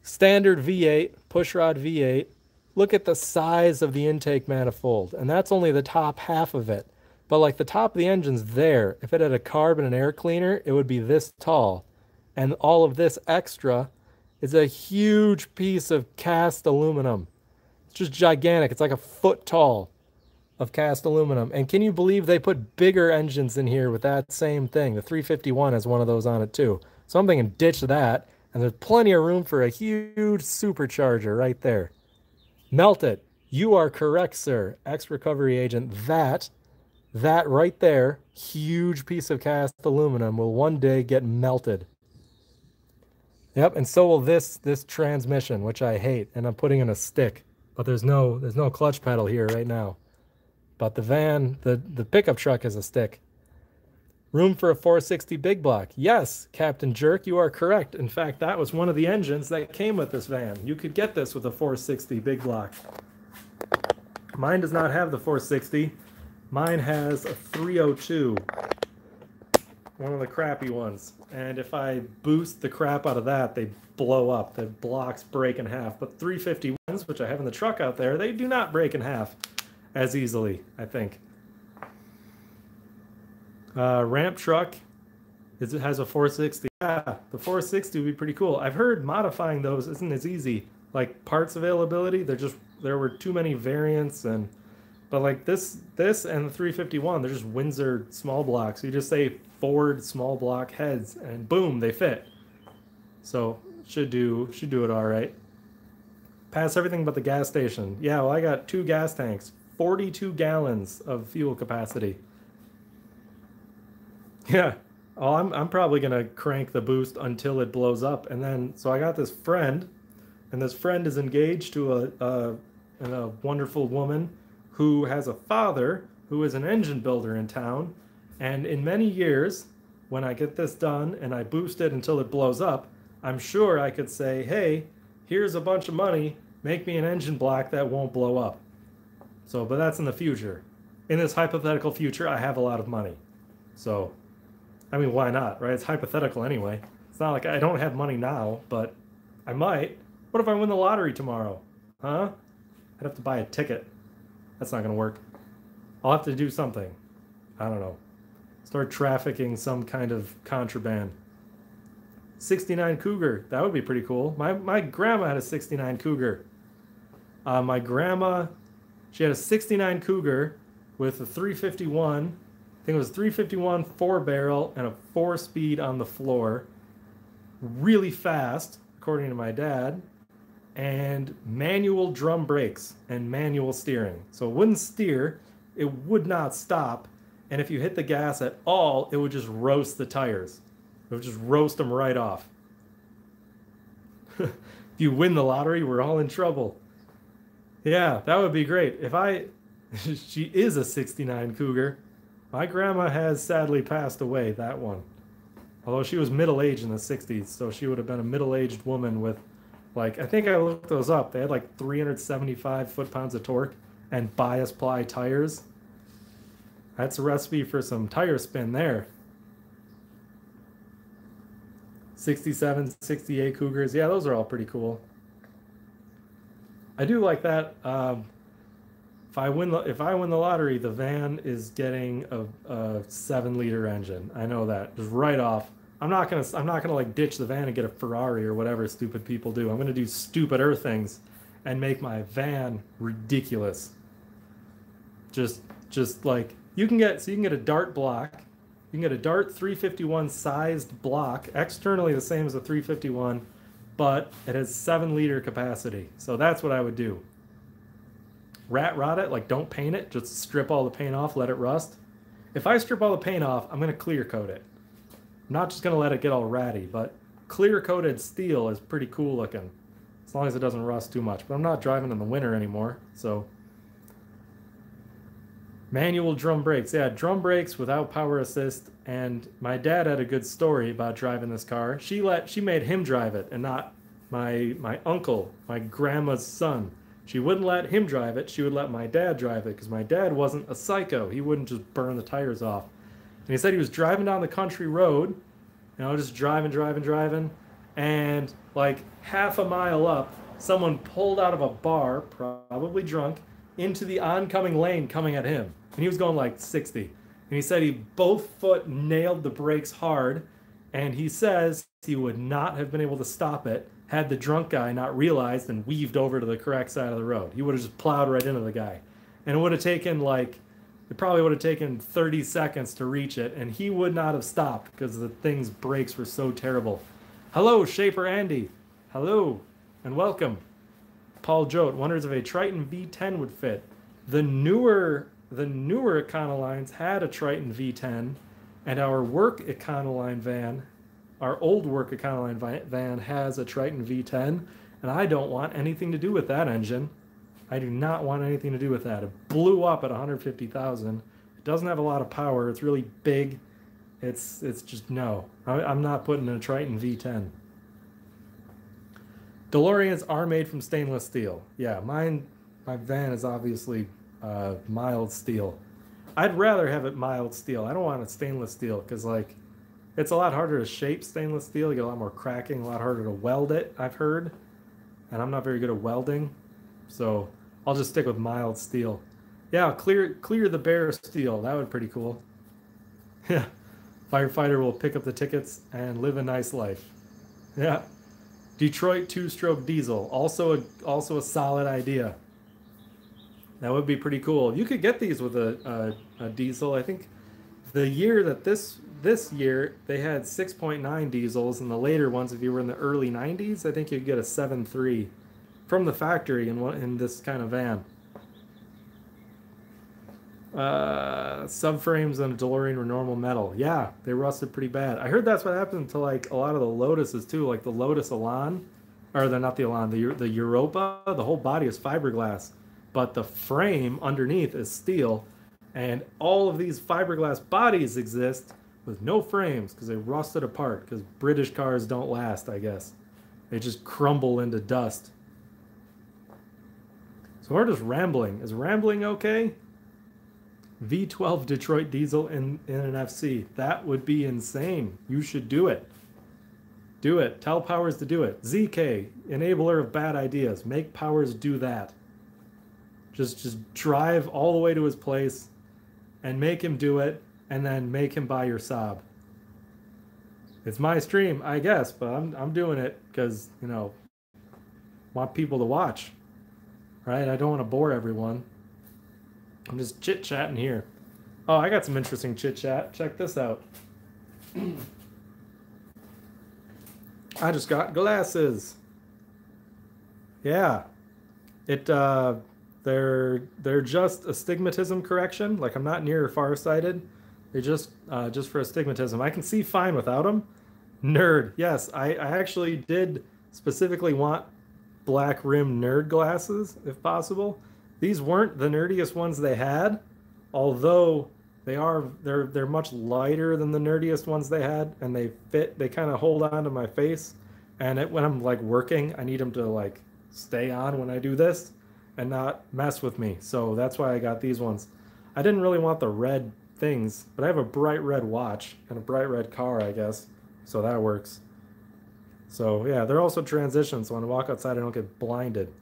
Standard V8, pushrod V8. Look at the size of the intake manifold, and that's only the top half of it. But like the top of the engine's there. If it had a carb and an air cleaner, it would be this tall. And all of this extra is a huge piece of cast aluminum. It's just gigantic. It's like a foot tall of cast aluminum. And can you believe they put bigger engines in here with that same thing? The 351 has one of those on it too. So I'm thinking ditch that. And there's plenty of room for a huge supercharger right there. Melt it. You are correct, sir. Ex-recovery agent. That right there, huge piece of cast aluminum will one day get melted. Yep, and so will this transmission, which I hate, and I'm putting in a stick. But there's no clutch pedal here right now. But the van, the pickup truck is a stick. Room for a 460 big block. Yes, Captain Jerk, you are correct. In fact, that was one of the engines that came with this van. You could get this with a 460 big block. Mine does not have the 460. Mine has a 302. One of the crappy ones. And if I boost the crap out of that, they blow up. The blocks break in half. But 351s, which I have in the truck out there, they do not break in half as easily, I think. Ramp truck has a 460. Yeah, the 460 would be pretty cool. I've heard modifying those isn't as easy. Like parts availability, there were too many variants, but like this and the 351, they're just Windsor small blocks. You just say Ford small block heads, and boom, they fit. So should do it all right. Pass everything but the gas station. Yeah, well, I got 2 gas tanks, 42 gallons of fuel capacity. Yeah, oh, I'm probably gonna crank the boost until it blows up, and then so I got this friend, and this friend is engaged to a wonderful woman who has a father who is an engine builder in town, and in many years, when I get this done and I boost it until it blows up, I'm sure I could say, hey, here's a bunch of money, make me an engine block that won't blow up. So, but that's in the future. In this hypothetical future, I have a lot of money, so. I mean, why not, right? It's hypothetical anyway. It's not like I don't have money now, but I might. What if I win the lottery tomorrow? Huh? I'd have to buy a ticket. That's not going to work. I'll have to do something. I don't know. Start trafficking some kind of contraband. 69 Cougar. That would be pretty cool. My grandma had a 69 Cougar. My grandma, she had a 69 Cougar with a 351. I think it was 351 4-barrel and a 4-speed on the floor. Really fast, according to my dad. And manual drum brakes and manual steering. So it wouldn't steer, it would not stop. And if you hit the gas at all, it would just roast the tires. It would just roast them right off. If you win the lottery, we're all in trouble. Yeah, that would be great. If I, she is a 69 Cougar. My grandma has sadly passed away, that one. Although she was middle-aged in the 60s, so she would have been a middle-aged woman with, like, I think I looked those up. They had like 375 foot-pounds of torque and bias ply tires. That's a recipe for some tire spin there. 67, 68 Cougars. Yeah, those are all pretty cool. I do like that. If I win the lottery, the van is getting a 7-liter engine. I know that just right off. I'm not gonna like ditch the van and get a Ferrari or whatever stupid people do. I'm gonna do stupider things and make my van ridiculous. Just like you can get a Dart block. You can get a Dart 351 sized block, externally the same as a 351, but it has 7-liter capacity. So that's what I would do. Rat rot it, like don't paint it, just strip all the paint off, let it rust. If I strip all the paint off, I'm gonna clear coat it. I'm not just gonna let it get all ratty, but clear coated steel is pretty cool looking, as long as it doesn't rust too much. But I'm not driving in the winter anymore, so. Manual drum brakes, yeah, drum brakes without power assist. And my dad had a good story about driving this car. She made him drive it, and not my uncle, my grandma's son. She wouldn't let him drive it. She would let my dad drive it because my dad wasn't a psycho. He wouldn't just burn the tires off. And he said he was driving down the country road, just driving, and like half a mile up, someone pulled out of a bar, probably drunk, into the oncoming lane coming at him. And he was going like 60. And he said he both foot nailed the brakes hard, and he says he would not have been able to stop it had the drunk guy not realized and weaved over to the correct side of the road. He would have just plowed right into the guy. And it probably would have taken 30 seconds to reach it, and he would not have stopped because the thing's brakes were so terrible. Hello, Shaper Andy. Hello, and welcome. Paul Jote wonders if a Triton V10 would fit. The newer Econolines had a Triton V10, and our work Econoline van, our old work Econoline van has a Triton V10, and I don't want anything to do with that engine. I do not want anything to do with that. It blew up at 150,000. It doesn't have a lot of power. It's really big. It's just no. I'm not putting in a Triton V10. DeLoreans are made from stainless steel. Yeah, my van is obviously mild steel. I'd rather have it mild steel. I don't want it stainless steel because like it's a lot harder to shape stainless steel. You get a lot more cracking, a lot harder to weld it, I've heard. And I'm not very good at welding. So I'll just stick with mild steel. Yeah, clear the bare steel. That would be pretty cool. Yeah. Firefighter will pick up the tickets and live a nice life. Yeah. Detroit 2-stroke diesel. Also a solid idea. That would be pretty cool. You could get these with a diesel. I think the year that this year they had 6.9 diesels, and the later ones, if you were in the early 90s, I think you'd get a 7.3 from the factory in this kind of van. Subframes on a DeLorean were normal metal. Yeah, they rusted pretty bad. I heard that's what happened to like a lot of the Lotuses too, like the Lotus Elan, or they're not the Elan, the Europa. The whole body is fiberglass, but the frame underneath is steel, and all of these fiberglass bodies exist with no frames because they rusted apart because British cars don't last, I guess. They just crumble into dust. So we're just rambling. Is rambling okay? V12 Detroit diesel in an FC. That would be insane. You should do it. Do it. Tell Powers to do it. ZK, enabler of bad ideas. Make Powers do that. Just drive all the way to his place and make him do it, and then make him buy your Saab. It's my stream, I guess, but I'm doing it because, want people to watch. Right? I don't want to bore everyone. I'm just chit-chatting here. Oh, I got some interesting chit-chat. Check this out. I just got glasses. Yeah. They're just astigmatism correction. Like, I'm not near or farsighted. They're just for astigmatism. I can see fine without them. Nerd. Yes, I actually did specifically want black rim nerd glasses, if possible. These weren't the nerdiest ones they had, although they're much lighter than the nerdiest ones they had, and they kind of hold on to my face. And when I'm like working, I need them to like stay on when I do this and not mess with me. So that's why I got these ones. I didn't really want the red things, but I have a bright red watch and a bright red car, I guess. So that works. So yeah, they're also transitions, so when I walk outside I don't get blinded,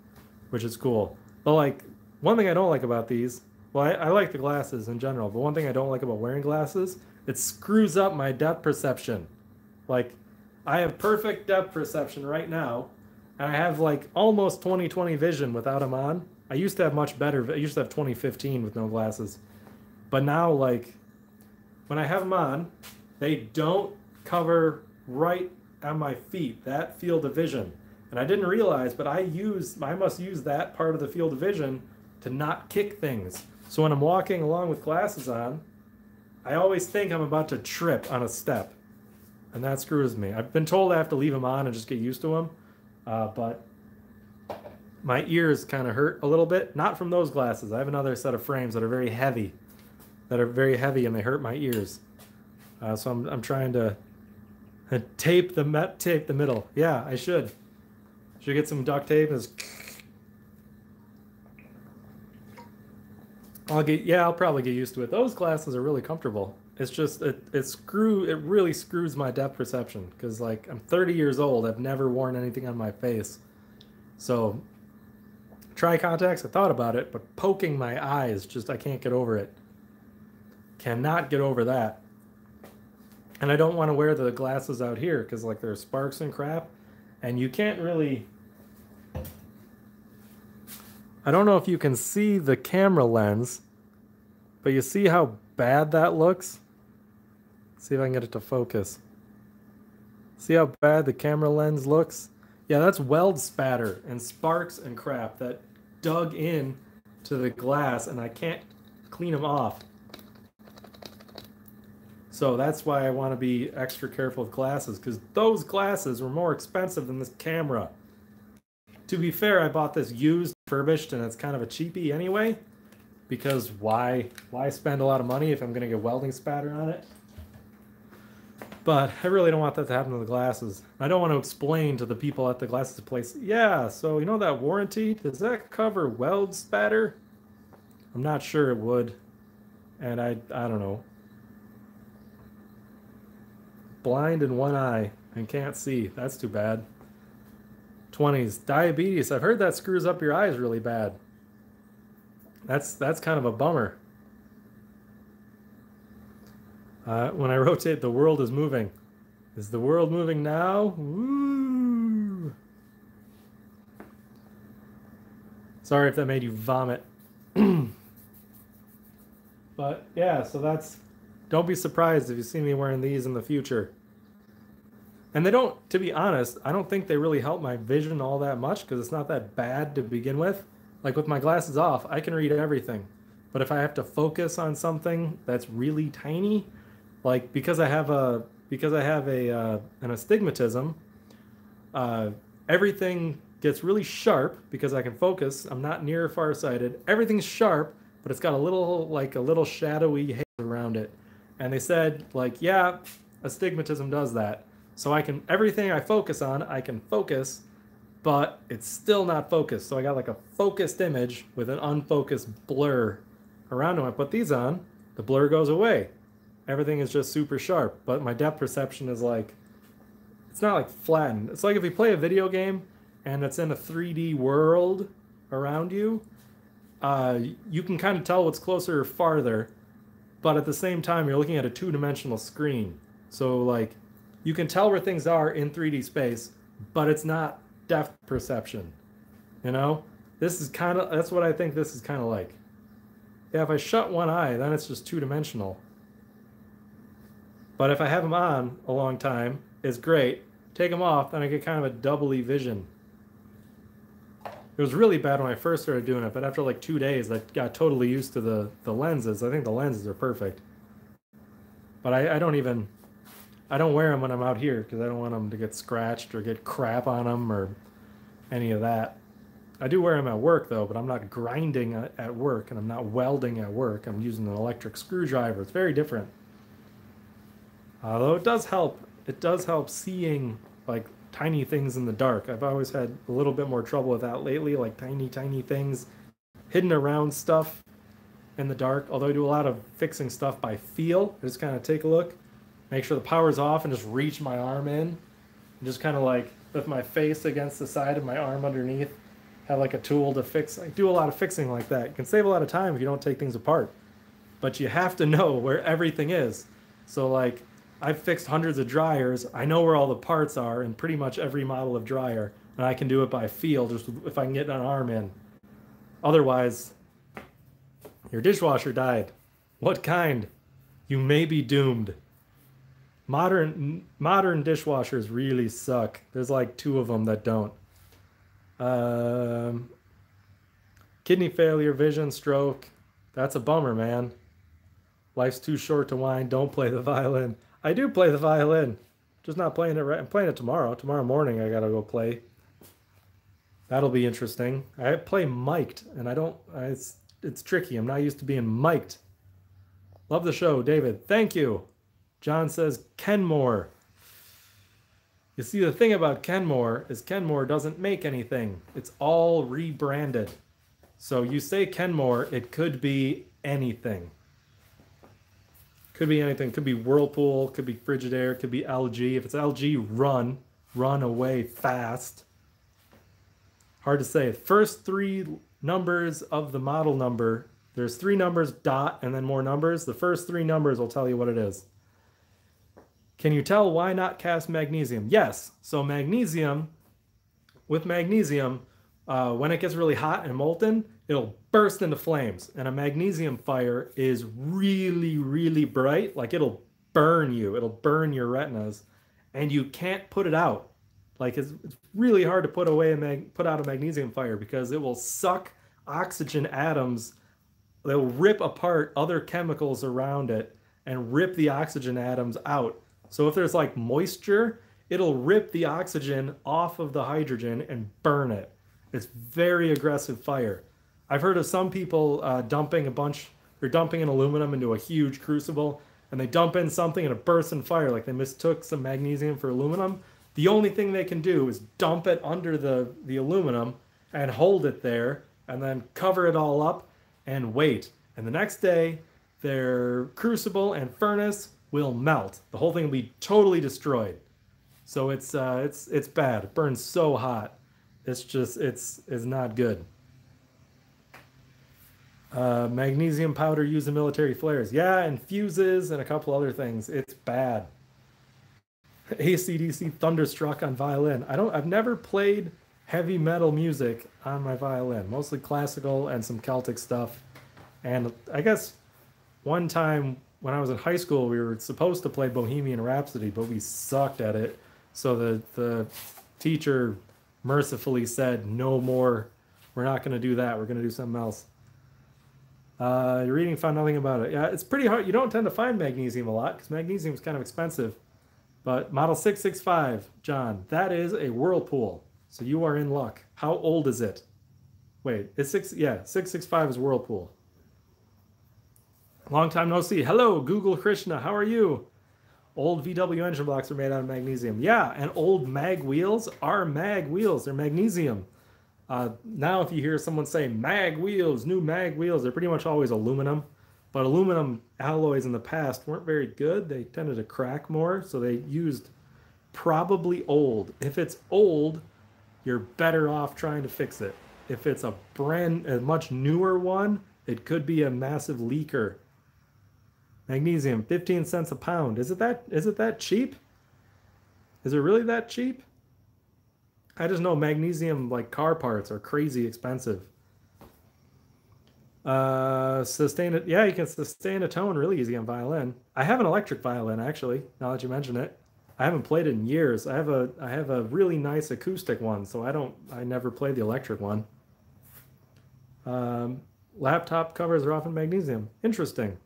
which is cool. But like, one thing I don't like about these, well, I like the glasses in general, but one thing I don't like about wearing glasses, it screws up my depth perception. Like, I have perfect depth perception right now, and I have like almost 20/20 vision without them on. I used to have much better, I used to have 20/15 with no glasses. But now, like, when I have them on, they don't cover right on my feet, that field of vision. And I didn't realize, but I must use that part of the field of vision to not kick things. So when I'm walking along with glasses on, I always think I'm about to trip on a step. And that screws me. I've been told I have to leave them on and just get used to them. But my ears kind of hurt a little bit. Not from those glasses. I have another set of frames that are very heavy. And they hurt my ears. So I'm trying to tape the middle. Yeah, I should. Should get some duct tape. I'll probably get used to it. Those glasses are really comfortable. It's just it really screws my depth perception, because like I'm 30 years old. I've never worn anything on my face. So try contacts, I thought about it, but poking my eyes, just I can't get over it. Cannot get over that. And I don't want to wear the glasses out here because like there's sparks and crap, and you can't really, I don't know if you can see the camera lens, but you see how bad that looks? See if I can get it to focus. See how bad the camera lens looks? Yeah, that's weld spatter and sparks and crap that dug in to the glass, and I can't clean them off. So that's why I want to be extra careful with glasses, because those glasses were more expensive than this camera. To be fair, I bought this used, refurbished, and it's kind of a cheapie anyway, because why spend a lot of money if I'm going to get welding spatter on it? But I really don't want that to happen to the glasses. I don't want to explain to the people at the glasses place, yeah, so you know that warranty, does that cover weld spatter? I'm not sure it would, and I don't know. Blind in one eye and can't see. That's too bad. 20s. Diabetes. I've heard that screws up your eyes really bad. That's kind of a bummer. When I rotate, the world is moving. Is the world moving now? Woo! Sorry if that made you vomit. But yeah, so that's... Don't be surprised if you see me wearing these in the future. And they don't, to be honest, I don't think they really help my vision all that much, because it's not that bad to begin with. Like with my glasses off, I can read everything. But if I have to focus on something that's really tiny, like because I have an astigmatism, everything gets really sharp because I can focus. I'm not near farsighted. Everything's sharp, but it's got a little shadowy haze around it. And they said, like, yeah, astigmatism does that. So everything I focus on, I can focus, but it's still not focused. So I got like a focused image with an unfocused blur around it. When I put these on, the blur goes away. Everything is just super sharp, but my depth perception is like, it's not like flattened. It's like if you play a video game and it's in a 3D world around you, you can kind of tell what's closer or farther, but at the same time, you're looking at a two-dimensional screen. So like, you can tell where things are in 3D space, but it's not depth perception. You know? That's what I think this is kind of like. Yeah, if I shut one eye, then it's just two-dimensional. But if I have them on a long time, it's great. Take them off, then I get kind of a doubly vision. It was really bad when I first started doing it, but after like 2 days, I got totally used to the lenses. I think the lenses are perfect. But I don't wear them when I'm out here because I don't want them to get scratched or get crap on them or any of that. I do wear them at work though, but I'm not grinding at work and I'm not welding at work. I'm using an electric screwdriver. It's very different. Although it does help. It does help seeing like tiny things in the dark. I've always had a little bit more trouble with that lately, like tiny things hidden around stuff in the dark. Although I do a lot of fixing stuff by feel. I just kind of take a look, make sure the power's off, and just reach my arm in. And just kind of like with my face against the side of my arm underneath, have like a tool to fix. I do a lot of fixing like that. You can save a lot of time if you don't take things apart. But you have to know where everything is. So like, I've fixed hundreds of dryers. I know where all the parts are in pretty much every model of dryer. And I can do it by feel, just if I can get an arm in. Otherwise, your dishwasher died. What kind? You may be doomed. Modern dishwashers really suck. There's like 2 of them that don't. Kidney failure, vision, stroke. That's a bummer, man. Life's too short to whine. Don't play the violin. I do play the violin. Just not playing it right. I'm playing it tomorrow. Tomorrow morning I gotta go play. That'll be interesting. I play mic'd, and I don't... It's tricky. I'm not used to being mic'd. Love the show, David. Thank you. John says Kenmore. You see, the thing about Kenmore is Kenmore doesn't make anything. It's all rebranded. So you say Kenmore, it could be anything. Could be anything. Could be Whirlpool, could be Frigidaire, could be LG. If it's LG, run away fast. Hard to say. First 3 numbers of the model number. There's 3 numbers, dot, and then more numbers. The first 3 numbers will tell you what it is. Can you tell why not cast magnesium? Yes. So magnesium, with magnesium, when it gets really hot and molten, it'll burst into flames. And a magnesium fire is really bright. Like it'll burn you. It'll burn your retinas. And you can't put it out. Like it's really hard to put out a magnesium fire because it will suck oxygen atoms. They'll rip apart other chemicals around it and rip the oxygen atoms out. So if there's like moisture, it'll rip the oxygen off of the hydrogen and burn it. It's very aggressive fire. I've heard of some people dumping an aluminum into a huge crucible, and they dump in something and it bursts in fire, like they mistook some magnesium for aluminum. The only thing they can do is dump it under the aluminum and hold it there, and then cover it all up and wait. And the next day, their crucible and furnace will melt. The whole thing will be totally destroyed. So it's bad. It burns so hot. It's not good. Magnesium powder used in military flares. Yeah, and fuses and a couple other things. It's bad. AC/DC Thunderstruck on violin. I've never played heavy metal music on my violin. Mostly classical and some Celtic stuff. And I guess one time when I was in high school, we were supposed to play Bohemian Rhapsody, but we sucked at it. So the teacher mercifully said, no more. We're not going to do that. We're going to do something else. Your reading found nothing about it. Yeah, it's pretty hard. You don't tend to find magnesium a lot because magnesium is kind of expensive. But model 665, John, that is a Whirlpool. So you are in luck. How old is it? Wait, it's 665 is Whirlpool. Long time no see. Hello, Google Krishna. How are you? Old VW engine blocks are made out of magnesium. Yeah, and old mag wheels are mag wheels. They're magnesium. Now if you hear someone say mag wheels, new mag wheels, they're pretty much always aluminum. But aluminum alloys in the past weren't very good. They tended to crack more, so they used probably old. If it's old, you're better off trying to fix it. If it's a much newer one, it could be a massive leaker. Magnesium, 15 cents a pound. Is it that cheap? Is it really that cheap? I just know magnesium, like car parts, are crazy expensive. Sustain it. Yeah, you can sustain a tone really easy on violin. I have an electric violin, actually, now that you mention it. I haven't played it in years. I have a really nice acoustic one, so I never played the electric one. Laptop covers are often magnesium. Interesting.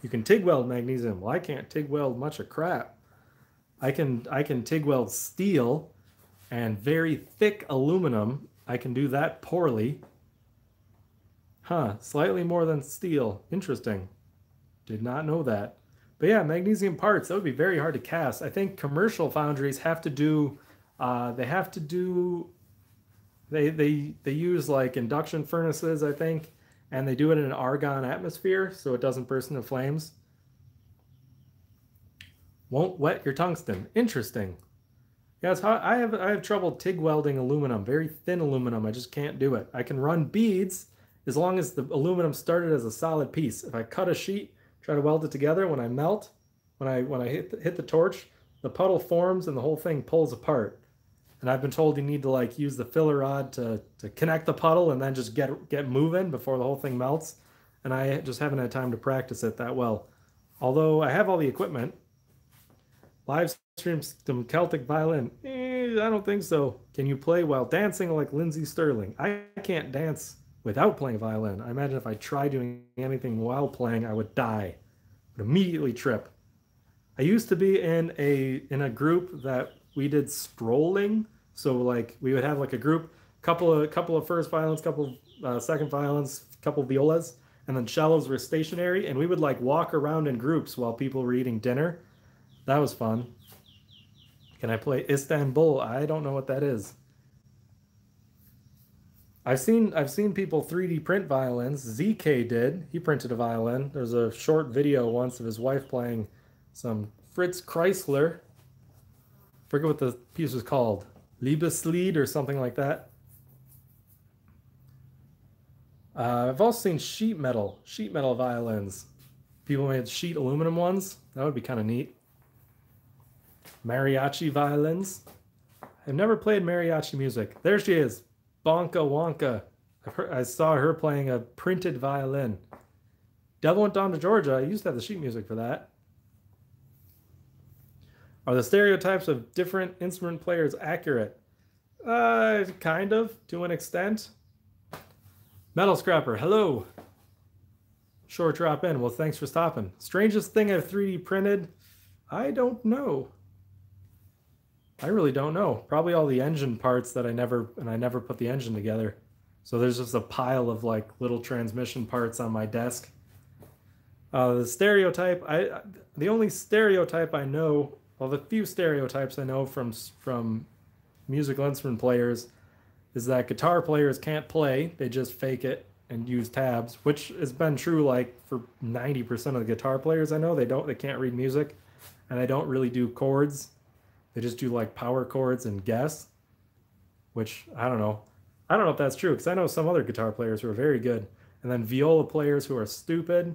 You can TIG weld magnesium. Well, I can't TIG weld much of crap. I can TIG weld steel and very thick aluminum. I can do that poorly. Huh, slightly more than steel. Interesting. Did not know that. But yeah, magnesium parts, that would be very hard to cast. I think commercial foundries have to do, they use like induction furnaces, I think, and they do it in an argon atmosphere so it doesn't burst into flames. Won't wet your tungsten. Interesting. Yeah, it's hard. I have trouble TIG welding aluminum, very thin aluminum. I just can't do it. I can run beads as long as the aluminum started as a solid piece. If I cut a sheet, try to weld it together, when I melt, when I hit the torch, the puddle forms and the whole thing pulls apart. And I've been told you need to like use the filler rod to connect the puddle and then just get moving before the whole thing melts. And I just haven't had time to practice it that well. Although I have all the equipment. Live stream some Celtic violin. I don't think so. Can you play while dancing like Lindsey Sterling? I can't dance without playing violin. I imagine if I tried doing anything while playing, I would die. I would immediately trip. I used to be in a group that we did strolling. So like we would have like a group, couple of first violins, couple second violins, couple violas, and then cellos were stationary, and we would like walk around in groups while people were eating dinner. That was fun. Can I play Istanbul? I don't know what that is. I've seen people 3D print violins. ZK did. He printed a violin. There's a short video once of his wife playing some Fritz Chrysler. Forget what the piece was called. Liebeslied or something like that. I've also seen sheet metal violins. People made sheet aluminum ones. That would be kind of neat. Mariachi violins. I've never played mariachi music. There she is. Bonka Wonka. I saw her playing a printed violin. Devil Went Down to Georgia. I used to have the sheet music for that. Are the stereotypes of different instrument players accurate? Kind of, to an extent. Metal Scrapper, hello. Sure, drop in. Well, thanks for stopping. Strangest thing I've 3D printed? I don't know. I really don't know. Probably all the engine parts that I never put the engine together. So there's just a pile of like little transmission parts on my desk. The stereotype, the only stereotype I know, well, the few stereotypes I know from musical instrument players is that guitar players can't play. They just fake it and use tabs, which has been true like for 90% of the guitar players I know. They can't read music, and they don't really do chords. They just do like power chords and guess, which I don't know. I don't know if that's true, because I know some other guitar players who are very good. And then viola players who are stupid.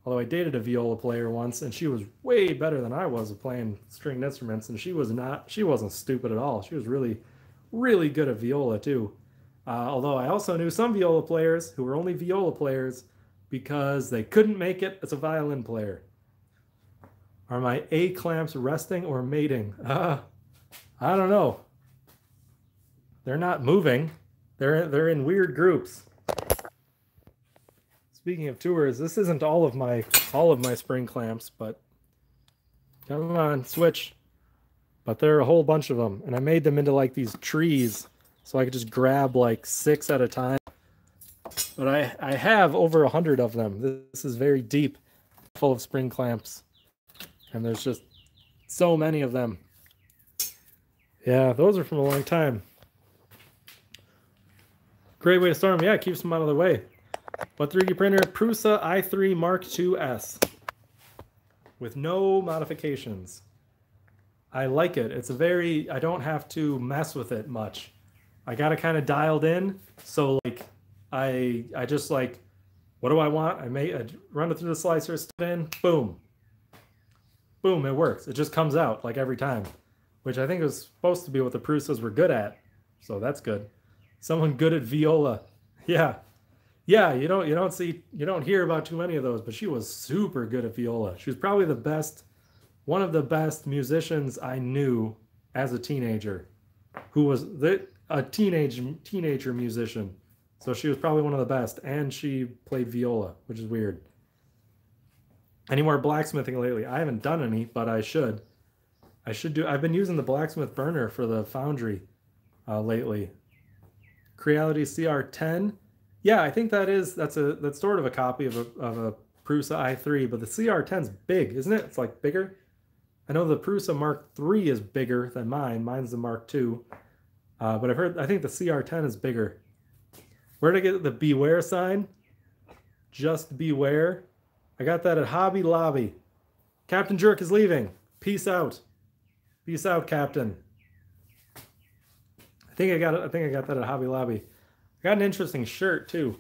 Although I dated a viola player once, and she was way better than I was at playing stringed instruments, and she wasn't stupid at all. She was really, really good at viola too. Although I also knew some viola players who were only viola players because they couldn't make it as a violin player. Are my A clamps resting or mating? I don't know. They're not moving. They're in weird groups. Speaking of tours, this isn't all of my spring clamps, but come on, switch. But there are a whole bunch of them, and I made them into like these trees, so I could just grab like 6 at a time. But I have over 100 of them. This is very deep, full of spring clamps. And there's just so many of them. Yeah, those are from a long time. Great way to store them. Yeah, it keeps them out of the way. What 3D printer? Prusa i3 Mark II-S. With no modifications. I like it. It's I don't have to mess with it much. I got it kind of dialed in. So like, I just like, what do I want? I run it through the slicer, spin, boom. Boom, it works. It just comes out like every time, which I think was supposed to be what the Prusas were good at. So that's good. Someone good at viola. Yeah. Yeah, you don't hear about too many of those, but she was super good at viola. She was probably one of the best musicians I knew as a teenager, who was a teenager musician. So she was probably one of the best, and she played viola, which is weird. Any more blacksmithing lately? I haven't done any, but I should. I've been using the blacksmith burner for the foundry. lately. Creality CR10. Yeah, I think that's sort of a copy of a Prusa i3, but the CR10's big, isn't it? It's like bigger. I know the Prusa Mark III is bigger than mine. Mine's the Mark II. But I think the CR10 is bigger. Where did I get the beware sign? Just beware. I got that at Hobby Lobby. Captain Jerk is leaving. Peace out. Peace out, Captain. I think I got that at Hobby Lobby. I got an interesting shirt too.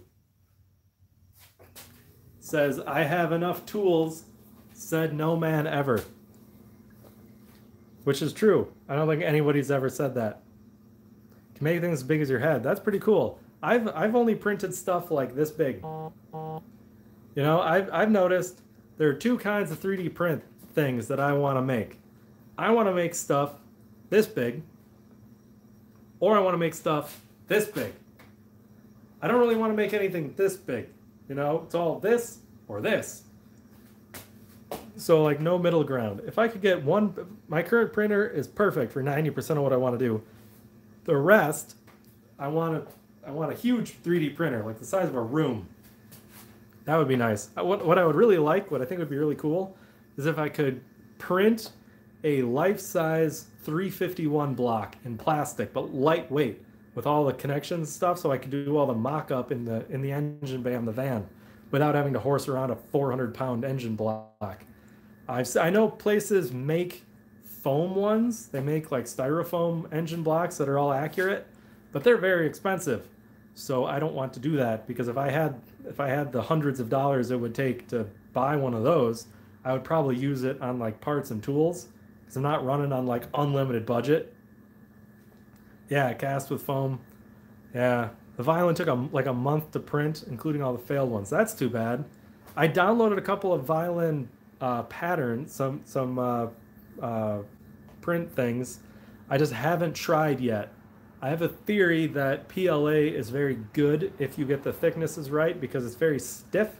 It says, "I have enough tools, said no man ever." Which is true. I don't think anybody's ever said that. Can make things as big as your head. That's pretty cool. I've only printed stuff like this big. You know, I've noticed there are two kinds of 3D print things that I want to make. I want to make stuff this big, or I want to make stuff this big. I don't really want to make anything this big. You know, it's all this or this. So like no middle ground. If I could get one, my current printer is perfect for 90% of what I want to do. The rest, I want a huge 3D printer, like the size of a room. That would be nice. What I would really like, what I think would be really cool, is if I could print a life-size 351 block in plastic, but lightweight, with all the connections and stuff, so I could do all the mock-up in the engine bay on the van, without having to horse around a 400-pound engine block. I know places make foam ones. They make like styrofoam engine blocks that are all accurate, but they're very expensive. So I don't want to do that, because if I had the hundreds of dollars it would take to buy one of those, I would probably use it on like parts and tools, because I'm not running on like unlimited budget. Yeah, cast with foam. Yeah, the violin took like a month to print, including all the failed ones. That's too bad. I downloaded a couple of violin patterns, some print things. I just haven't tried yet. I have a theory that PLA is very good if you get the thicknesses right, because it's very stiff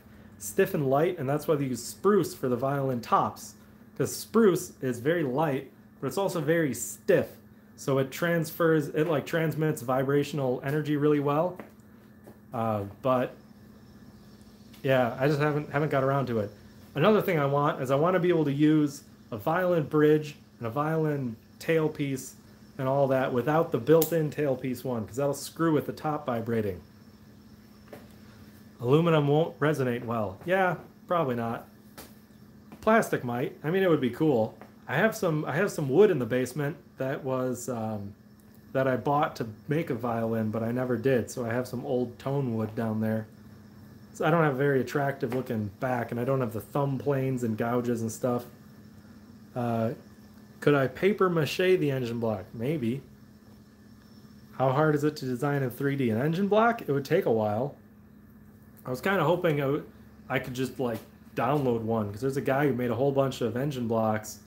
and light, and that's why they use spruce for the violin tops, because spruce is very light, but it's also very stiff, so it like transmits vibrational energy really well. But yeah, I just haven't got around to it. Another thing I want to be able to use a violin bridge and a violin tailpiece and all that without the built-in tailpiece one, because that'll screw with the top vibrating. Aluminum won't resonate well. Yeah, probably not. Plastic might. I mean, it would be cool. I have some wood in the basement that was that I bought to make a violin, but I never did. So I have some old tone wood down there. So I don't have a very attractive looking back, and I don't have the thumb planes and gouges and stuff. Could I paper mache the engine block? Maybe. How hard is it to design in 3D? An engine block? It would take a while. I was kind of hoping I could just like download one, because there's a guy who made a whole bunch of engine blocks,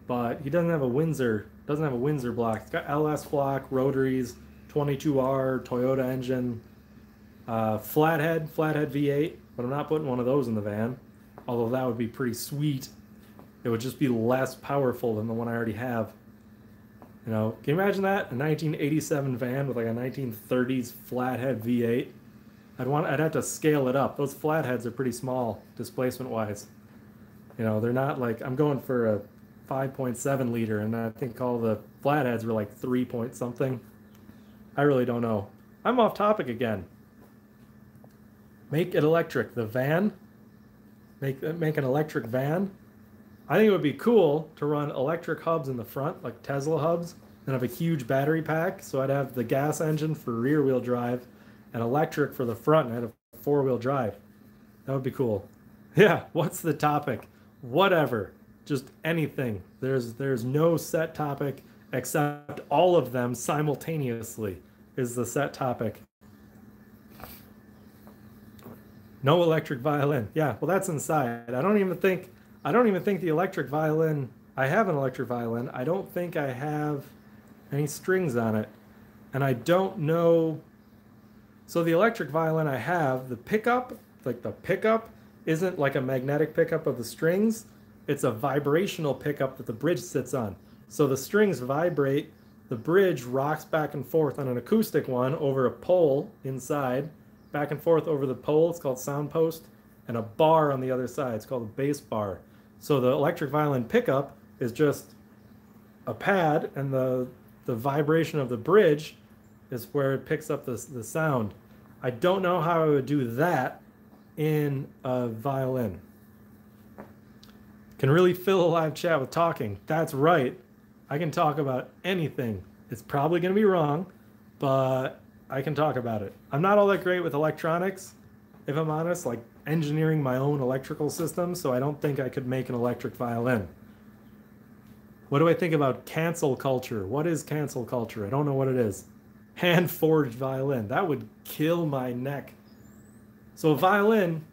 but he doesn't have a Windsor block. It's got LS block, rotaries, 22R, Toyota engine, flathead V8, but I'm not putting one of those in the van, although that would be pretty sweet. It would just be less powerful than the one I already have. You know, can you imagine that? A 1987 van with like a 1930s flathead V8. I'd have to scale it up. Those flatheads are pretty small displacement-wise. You know, they're not like, I'm going for a 5.7 liter, and I think all the flatheads were like 3 point something. I really don't know. I'm off topic again. Make it electric. The van? Make an electric van? I think it would be cool to run electric hubs in the front, like Tesla hubs, and have a huge battery pack. So I'd have the gas engine for rear wheel drive and electric for the front, and I'd have 4-wheel drive. That would be cool. Yeah, what's the topic? Whatever. Just anything. There's no set topic, except all of them simultaneously is the set topic. No electric violin. Yeah, well, that's inside. I don't even think the electric violin, I have an electric violin. I don't think I have any strings on it. And I don't know. So the electric violin I have, the pickup isn't like a magnetic pickup of the strings. It's a vibrational pickup that the bridge sits on. So the strings vibrate The bridge rocks back and forth on an acoustic one over a pole inside, back and forth over the pole. It's called sound post, and a bar on the other side. It's called a bass bar. So the electric violin pickup is just a pad, and the vibration of the bridge is where it picks up the sound. I don't know how I would do that in a violin. Can really fill a live chat with talking. That's right. I can talk about anything. It's probably going to be wrong, but I can talk about it. I'm not all that great with electronics, if I'm honest, like engineering my own electrical system, so I don't think I could make an electric violin. What do I think about cancel culture? What is cancel culture? I don't know what it is. Hand-forged violin. That would kill my neck. So a violin,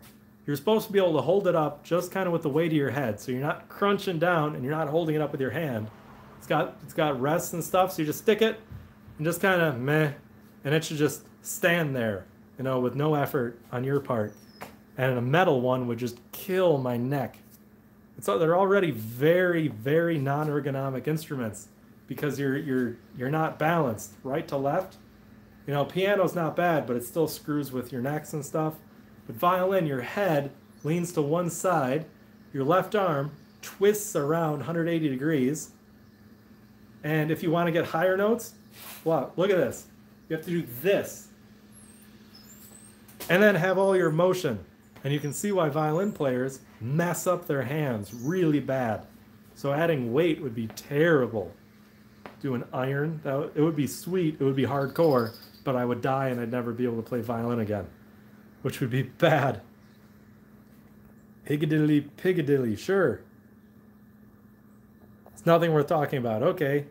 you're supposed to be able to hold it up just kind of with the weight of your head, so you're not crunching down and you're not holding it up with your hand. It's got rests and stuff, so you just stick it and just kind of meh, and it should just stand there, you know, with no effort on your part. And a metal one would just kill my neck. They're already very, very non-ergonomic instruments because you're not balanced right to left. You know, piano's not bad, but it still screws with your necks and stuff. But violin, your head leans to one side, your left arm twists around 180 degrees. And if you want to get higher notes, wow, look at this. You have to do this. And then have all your motion. And you can see why violin players mess up their hands really bad. So adding weight would be terrible. Do an iron, it would be sweet, it would be hardcore, but I would die and I'd never be able to play violin again, which would be bad. Higgadiddly piggadiddly, sure. It's nothing worth talking about. Okay.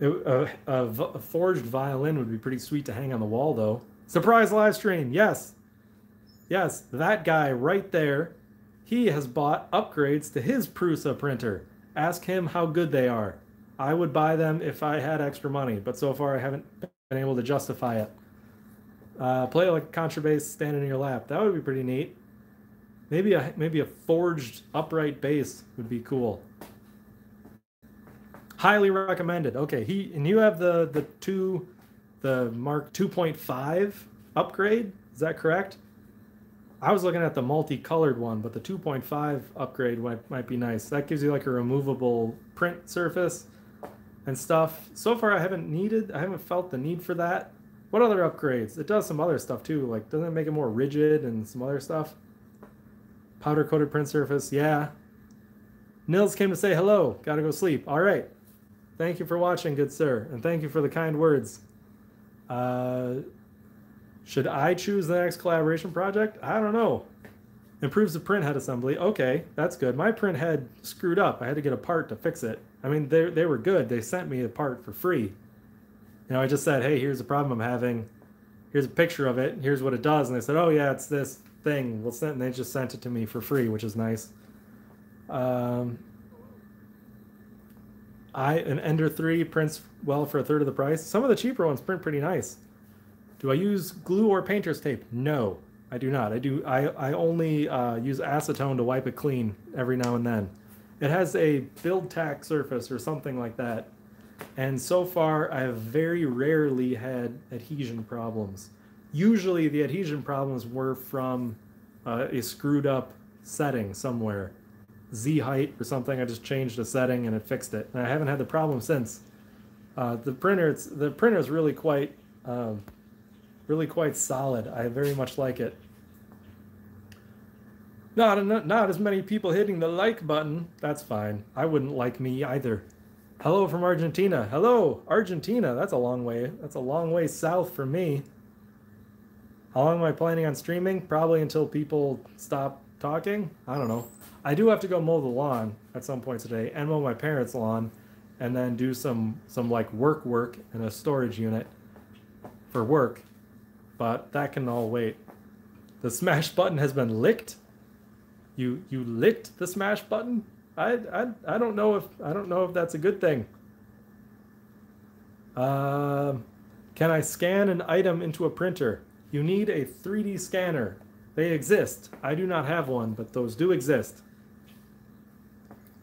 A forged violin would be pretty sweet to hang on the wall, though. Surprise live stream. Yes. Yes, that guy right there, he has bought upgrades to his Prusa printer. Ask him how good they are. I would buy them if I had extra money, but so far I haven't been able to justify it. Play like contrabass standing in your lap. That would be pretty neat. Maybe a forged upright bass would be cool. Highly recommended. Okay, and you have the Mark 2.5 upgrade. Is that correct? I was looking at the multicolored one, but the 2.5 upgrade might be nice. That gives you like a removable print surface and stuff. So far, I haven't felt the need for that. What other upgrades? It does some other stuff too. Like, doesn't it make it more rigid and some other stuff? Powder coated print surface, yeah. Nils came to say hello. Gotta go sleep. All right. Thank you for watching, good sir, and thank you for the kind words. Should I choose the next collaboration project? I don't know. Improves the print head assembly. Okay, that's good. My print head screwed up. I had to get a part to fix it. I mean, they were good. They sent me a part for free. You know, I just said, hey, here's the problem I'm having. Here's a picture of it. Here's what it does. And they said, oh, yeah, it's this thing. And they just sent it to me for free, which is nice. An Ender 3 prints well for a third of the price. Some of the cheaper ones print pretty nice. Do I use glue or painter's tape? No, I do not. I only use acetone to wipe it clean every now and then. It has a build tack surface or something like that. And so far, I have very rarely had adhesion problems. Usually the adhesion problems were from a screwed up setting somewhere. Z height or something. I just changed a setting and it fixed it. And I haven't had the problem since. The printer is really quite solid. I very much like it. Not as many people hitting the like button. That's fine. I wouldn't like me either. Hello from Argentina. Hello, Argentina. That's a long way. That's a long way south for me. How long am I planning on streaming? Probably until people stop talking. I don't know. I do have to go mow the lawn at some point today and mow my parents' lawn and then do some like work in a storage unit for work. But that can all wait. The smash button has been licked. You licked the smash button? I don't know if that's a good thing. Can I scan an item into a printer? You need a 3D scanner. They exist. I do not have one, but those do exist.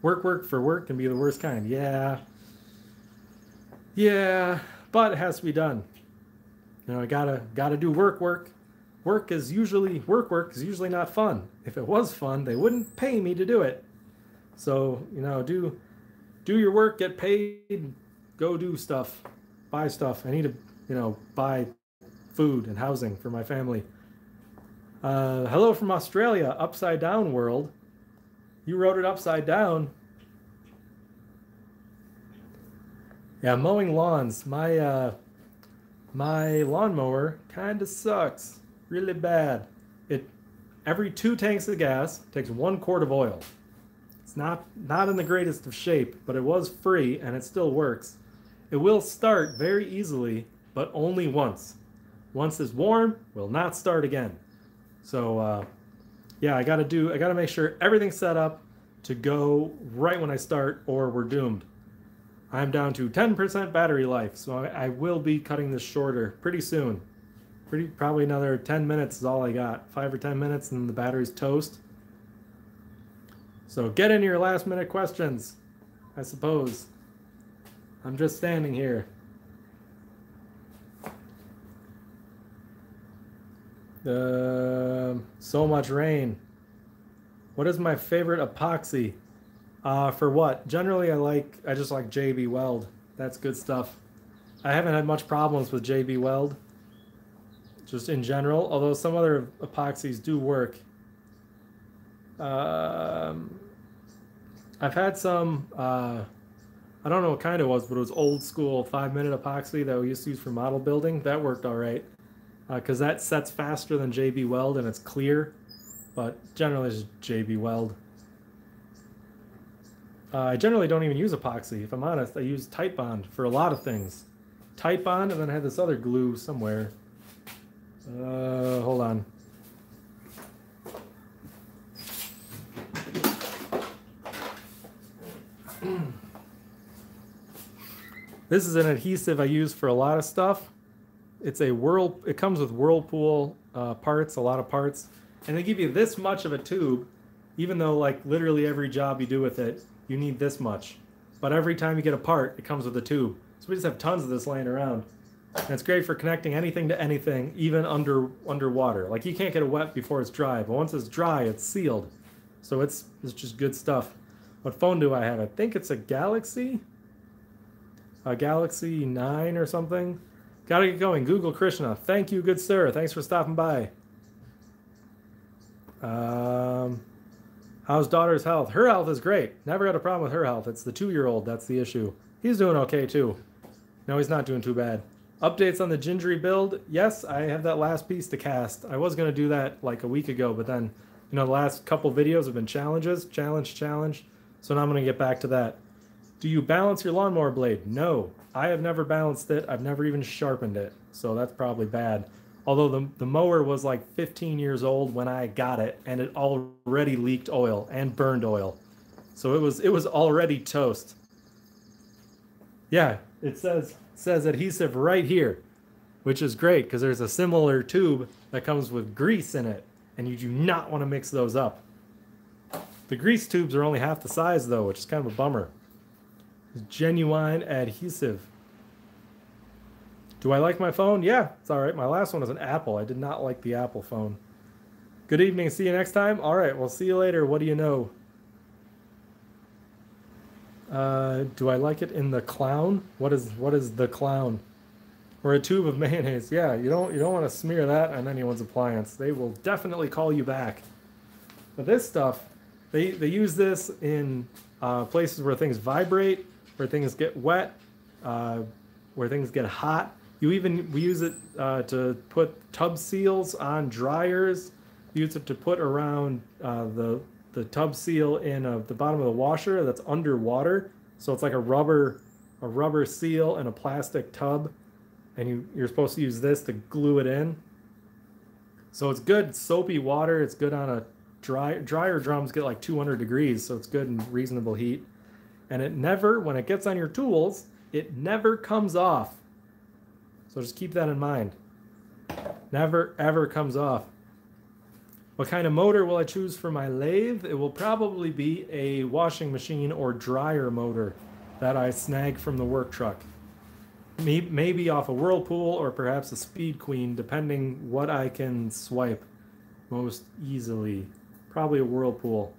Work for work can be the worst kind. Yeah. Yeah, but it has to be done. You know, I gotta do work. Work is usually not fun. If it was fun, they wouldn't pay me to do it. So, you know, do your work, get paid, go do stuff, buy stuff. I need to, you know, buy food and housing for my family. Hello from Australia, upside down world. You wrote it upside down. Yeah, mowing lawns. My lawnmower kind of sucks, really bad. Every 2 tanks of gas takes 1 quart of oil. It's not in the greatest of shape, but it was free and it still works. It will start very easily, but only once. Once it's warm, will not start again. So yeah, I gotta make sure everything's set up to go right when I start, or we're doomed. I'm down to 10% battery life, so I will be cutting this shorter pretty soon. Probably another 10 minutes is all I got. 5 or 10 minutes and the battery's toast. So get in your last minute questions, I suppose. I'm just standing here. So much rain. What is my favorite epoxy? For what? Generally, I just like JB Weld. That's good stuff. I haven't had much problems with JB Weld, just in general, although some other epoxies do work. I've had some, I don't know what kind it was, but it was old school 5-minute epoxy that we used to use for model building. That worked all right, because that sets faster than JB Weld and it's clear, but generally it's JB Weld. I generally don't even use epoxy. If I'm honest, I use Titebond for a lot of things. Titebond, and then I had this other glue somewhere. Hold on. This is an adhesive I use for a lot of stuff. It comes with Whirlpool parts, a lot of parts, and they give you this much of a tube, even though like literally every job you do with it, you need this much. But every time you get a part, it comes with a tube. So we just have tons of this laying around. And it's great for connecting anything to anything, even underwater. Like you can't get it wet before it's dry, but once it's dry, it's sealed. So it's just good stuff. What phone do I have? I think it's a Galaxy 9 or something. Gotta get going. Google Krishna. Thank you, good sir. Thanks for stopping by. How's daughter's health? Her health is great. Never had a problem with her health. It's the 2-year-old that's the issue. He's doing okay too. No, he's not doing too bad. Updates on the gingery build. Yes, I have that last piece to cast. I was going to do that like a week ago, but then, you know, the last couple videos have been challenges. Challenge. So now I'm going to get back to that. Do you balance your lawnmower blade? No, I have never balanced it. I've never even sharpened it. So that's probably bad. Although the mower was like 15 years old when I got it, and it already leaked oil and burned oil. So it was already toast. Yeah, it says adhesive right here, which is great because there's a similar tube that comes with grease in it, and you do not want to mix those up. The grease tubes are only half the size though, which is kind of a bummer. Genuine adhesive. Do I like my phone? Yeah, it's all right. My last one was an Apple. I did not like the Apple phone. Good evening. See you next time. All right, well, see you later. What do you know? Do I like it in the clown? What is the clown? Or a tube of mayonnaise? Yeah, you don't want to smear that on anyone's appliance. They will definitely call you back. But this stuff, they use this in places where things vibrate, where things get wet, where things get hot. We use it to put tub seals on dryers. We use it to put around the tub seal in the bottom of the washer that's underwater. So it's like a rubber seal in a plastic tub, and you're supposed to use this to glue it in. So it's good soapy water. It's good on a dryer drums get like 200 degrees, so it's good in reasonable heat. And it never, when it gets on your tools, it never comes off. So just keep that in mind. Never ever comes off. What kind of motor will I choose for my lathe? It will probably be a washing machine or dryer motor that I snag from the work truck. maybe off a Whirlpool or perhaps a Speed Queen, depending what I can swipe most easily. Probably a Whirlpool.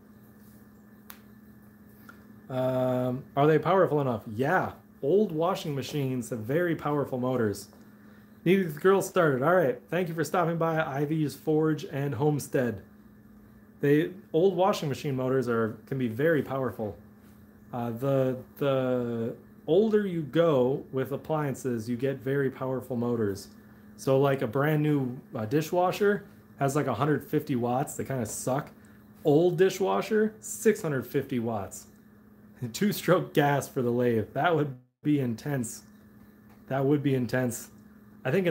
Are they powerful enough? Yeah. Old washing machines have very powerful motors. Need the girl started. All right. Thank you for stopping by Ivy's Forge and Homestead. Old washing machine motors can be very powerful. The older you go with appliances, you get very powerful motors. So like a brand new dishwasher has like 150 watts. They kind of suck. Old dishwasher, 650 watts. Two-stroke gas for the lathe. That would be intense. That would be intense. I think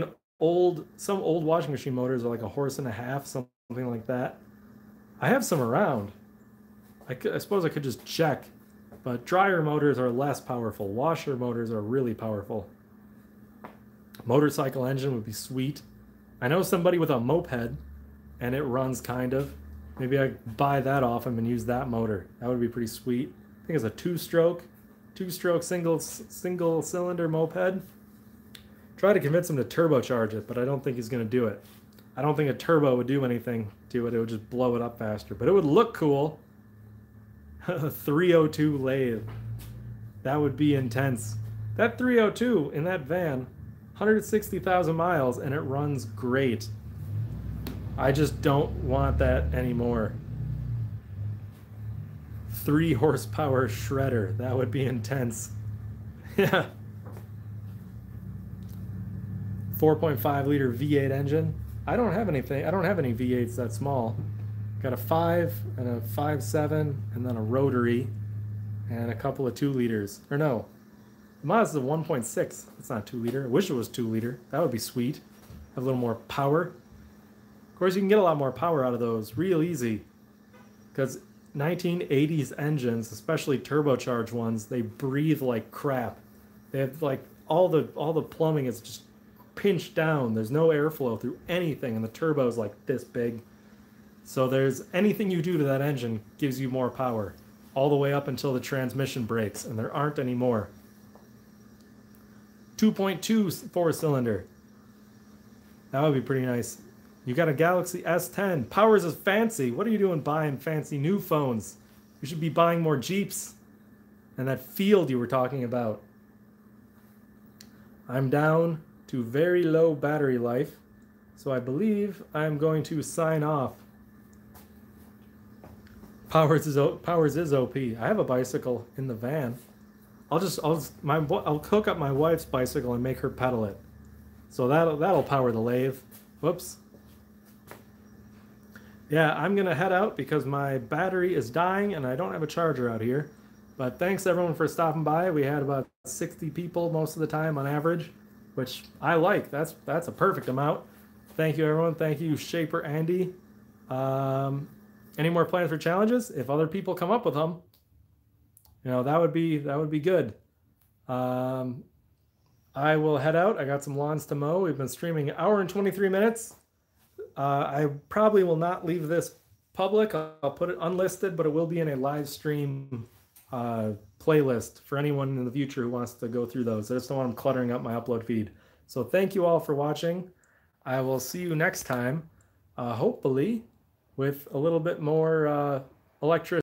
some old washing machine motors are like a horse and a half, something like that. I have some around. I suppose I could just check. But dryer motors are less powerful. Washer motors are really powerful. Motorcycle engine would be sweet. I know somebody with a moped, and it runs kind of. Maybe I buy that off him and use that motor. That would be pretty sweet. I think it's a two-stroke single cylinder moped. Try to convince him to turbocharge it, but I don't think he's going to do it. I don't think a turbo would do anything to it. It would just blow it up faster. But it would look cool. 302 lathe. That would be intense. That 302 in that van, 160,000 miles, and it runs great. I just don't want that anymore. 3 horsepower shredder. That would be intense. Yeah. 4.5 liter V8 engine. I don't have anything. I don't have any V8s that small. Got a 5 and a 5.7 and then a rotary and a couple of 2 liters. Or no, the Mazda 1.6. It's not 2 liter. I wish it was 2 liter. That would be sweet. Have a little more power. Of course, you can get a lot more power out of those real easy because 1980s engines, especially turbocharged ones, they breathe like crap. They have like all the plumbing is just pinched down. There's no airflow through anything, and the turbo is like this big. So there's anything you do to that engine gives you more power, all the way up until the transmission breaks, and there aren't any more. 2.2 4-cylinder. That would be pretty nice. You got a Galaxy S10. Powers is fancy. What are you doing buying fancy new phones? You should be buying more Jeeps. And that field you were talking about. I'm down to very low battery life, so I believe I'm going to sign off. Powers is OP. I have a bicycle in the van. I'll hook up my wife's bicycle and make her pedal it. So that'll power the lathe. Whoops. Yeah, I'm gonna head out because my battery is dying and I don't have a charger out here. But thanks everyone for stopping by. We had about 60 people most of the time on average, which I like. That's a perfect amount. Thank you everyone. Thank you Shaper Andy. Any more plans for challenges? If other people come up with them, you know, that would be good. I will head out. I got some lawns to mow. We've been streaming 1 hour and 23 minutes. I probably will not leave this public. I'll put it unlisted, but it will be in a live stream playlist for anyone in the future who wants to go through those. I just don't want them cluttering up my upload feed. So thank you all for watching. I will see you next time, hopefully with a little bit more electricity.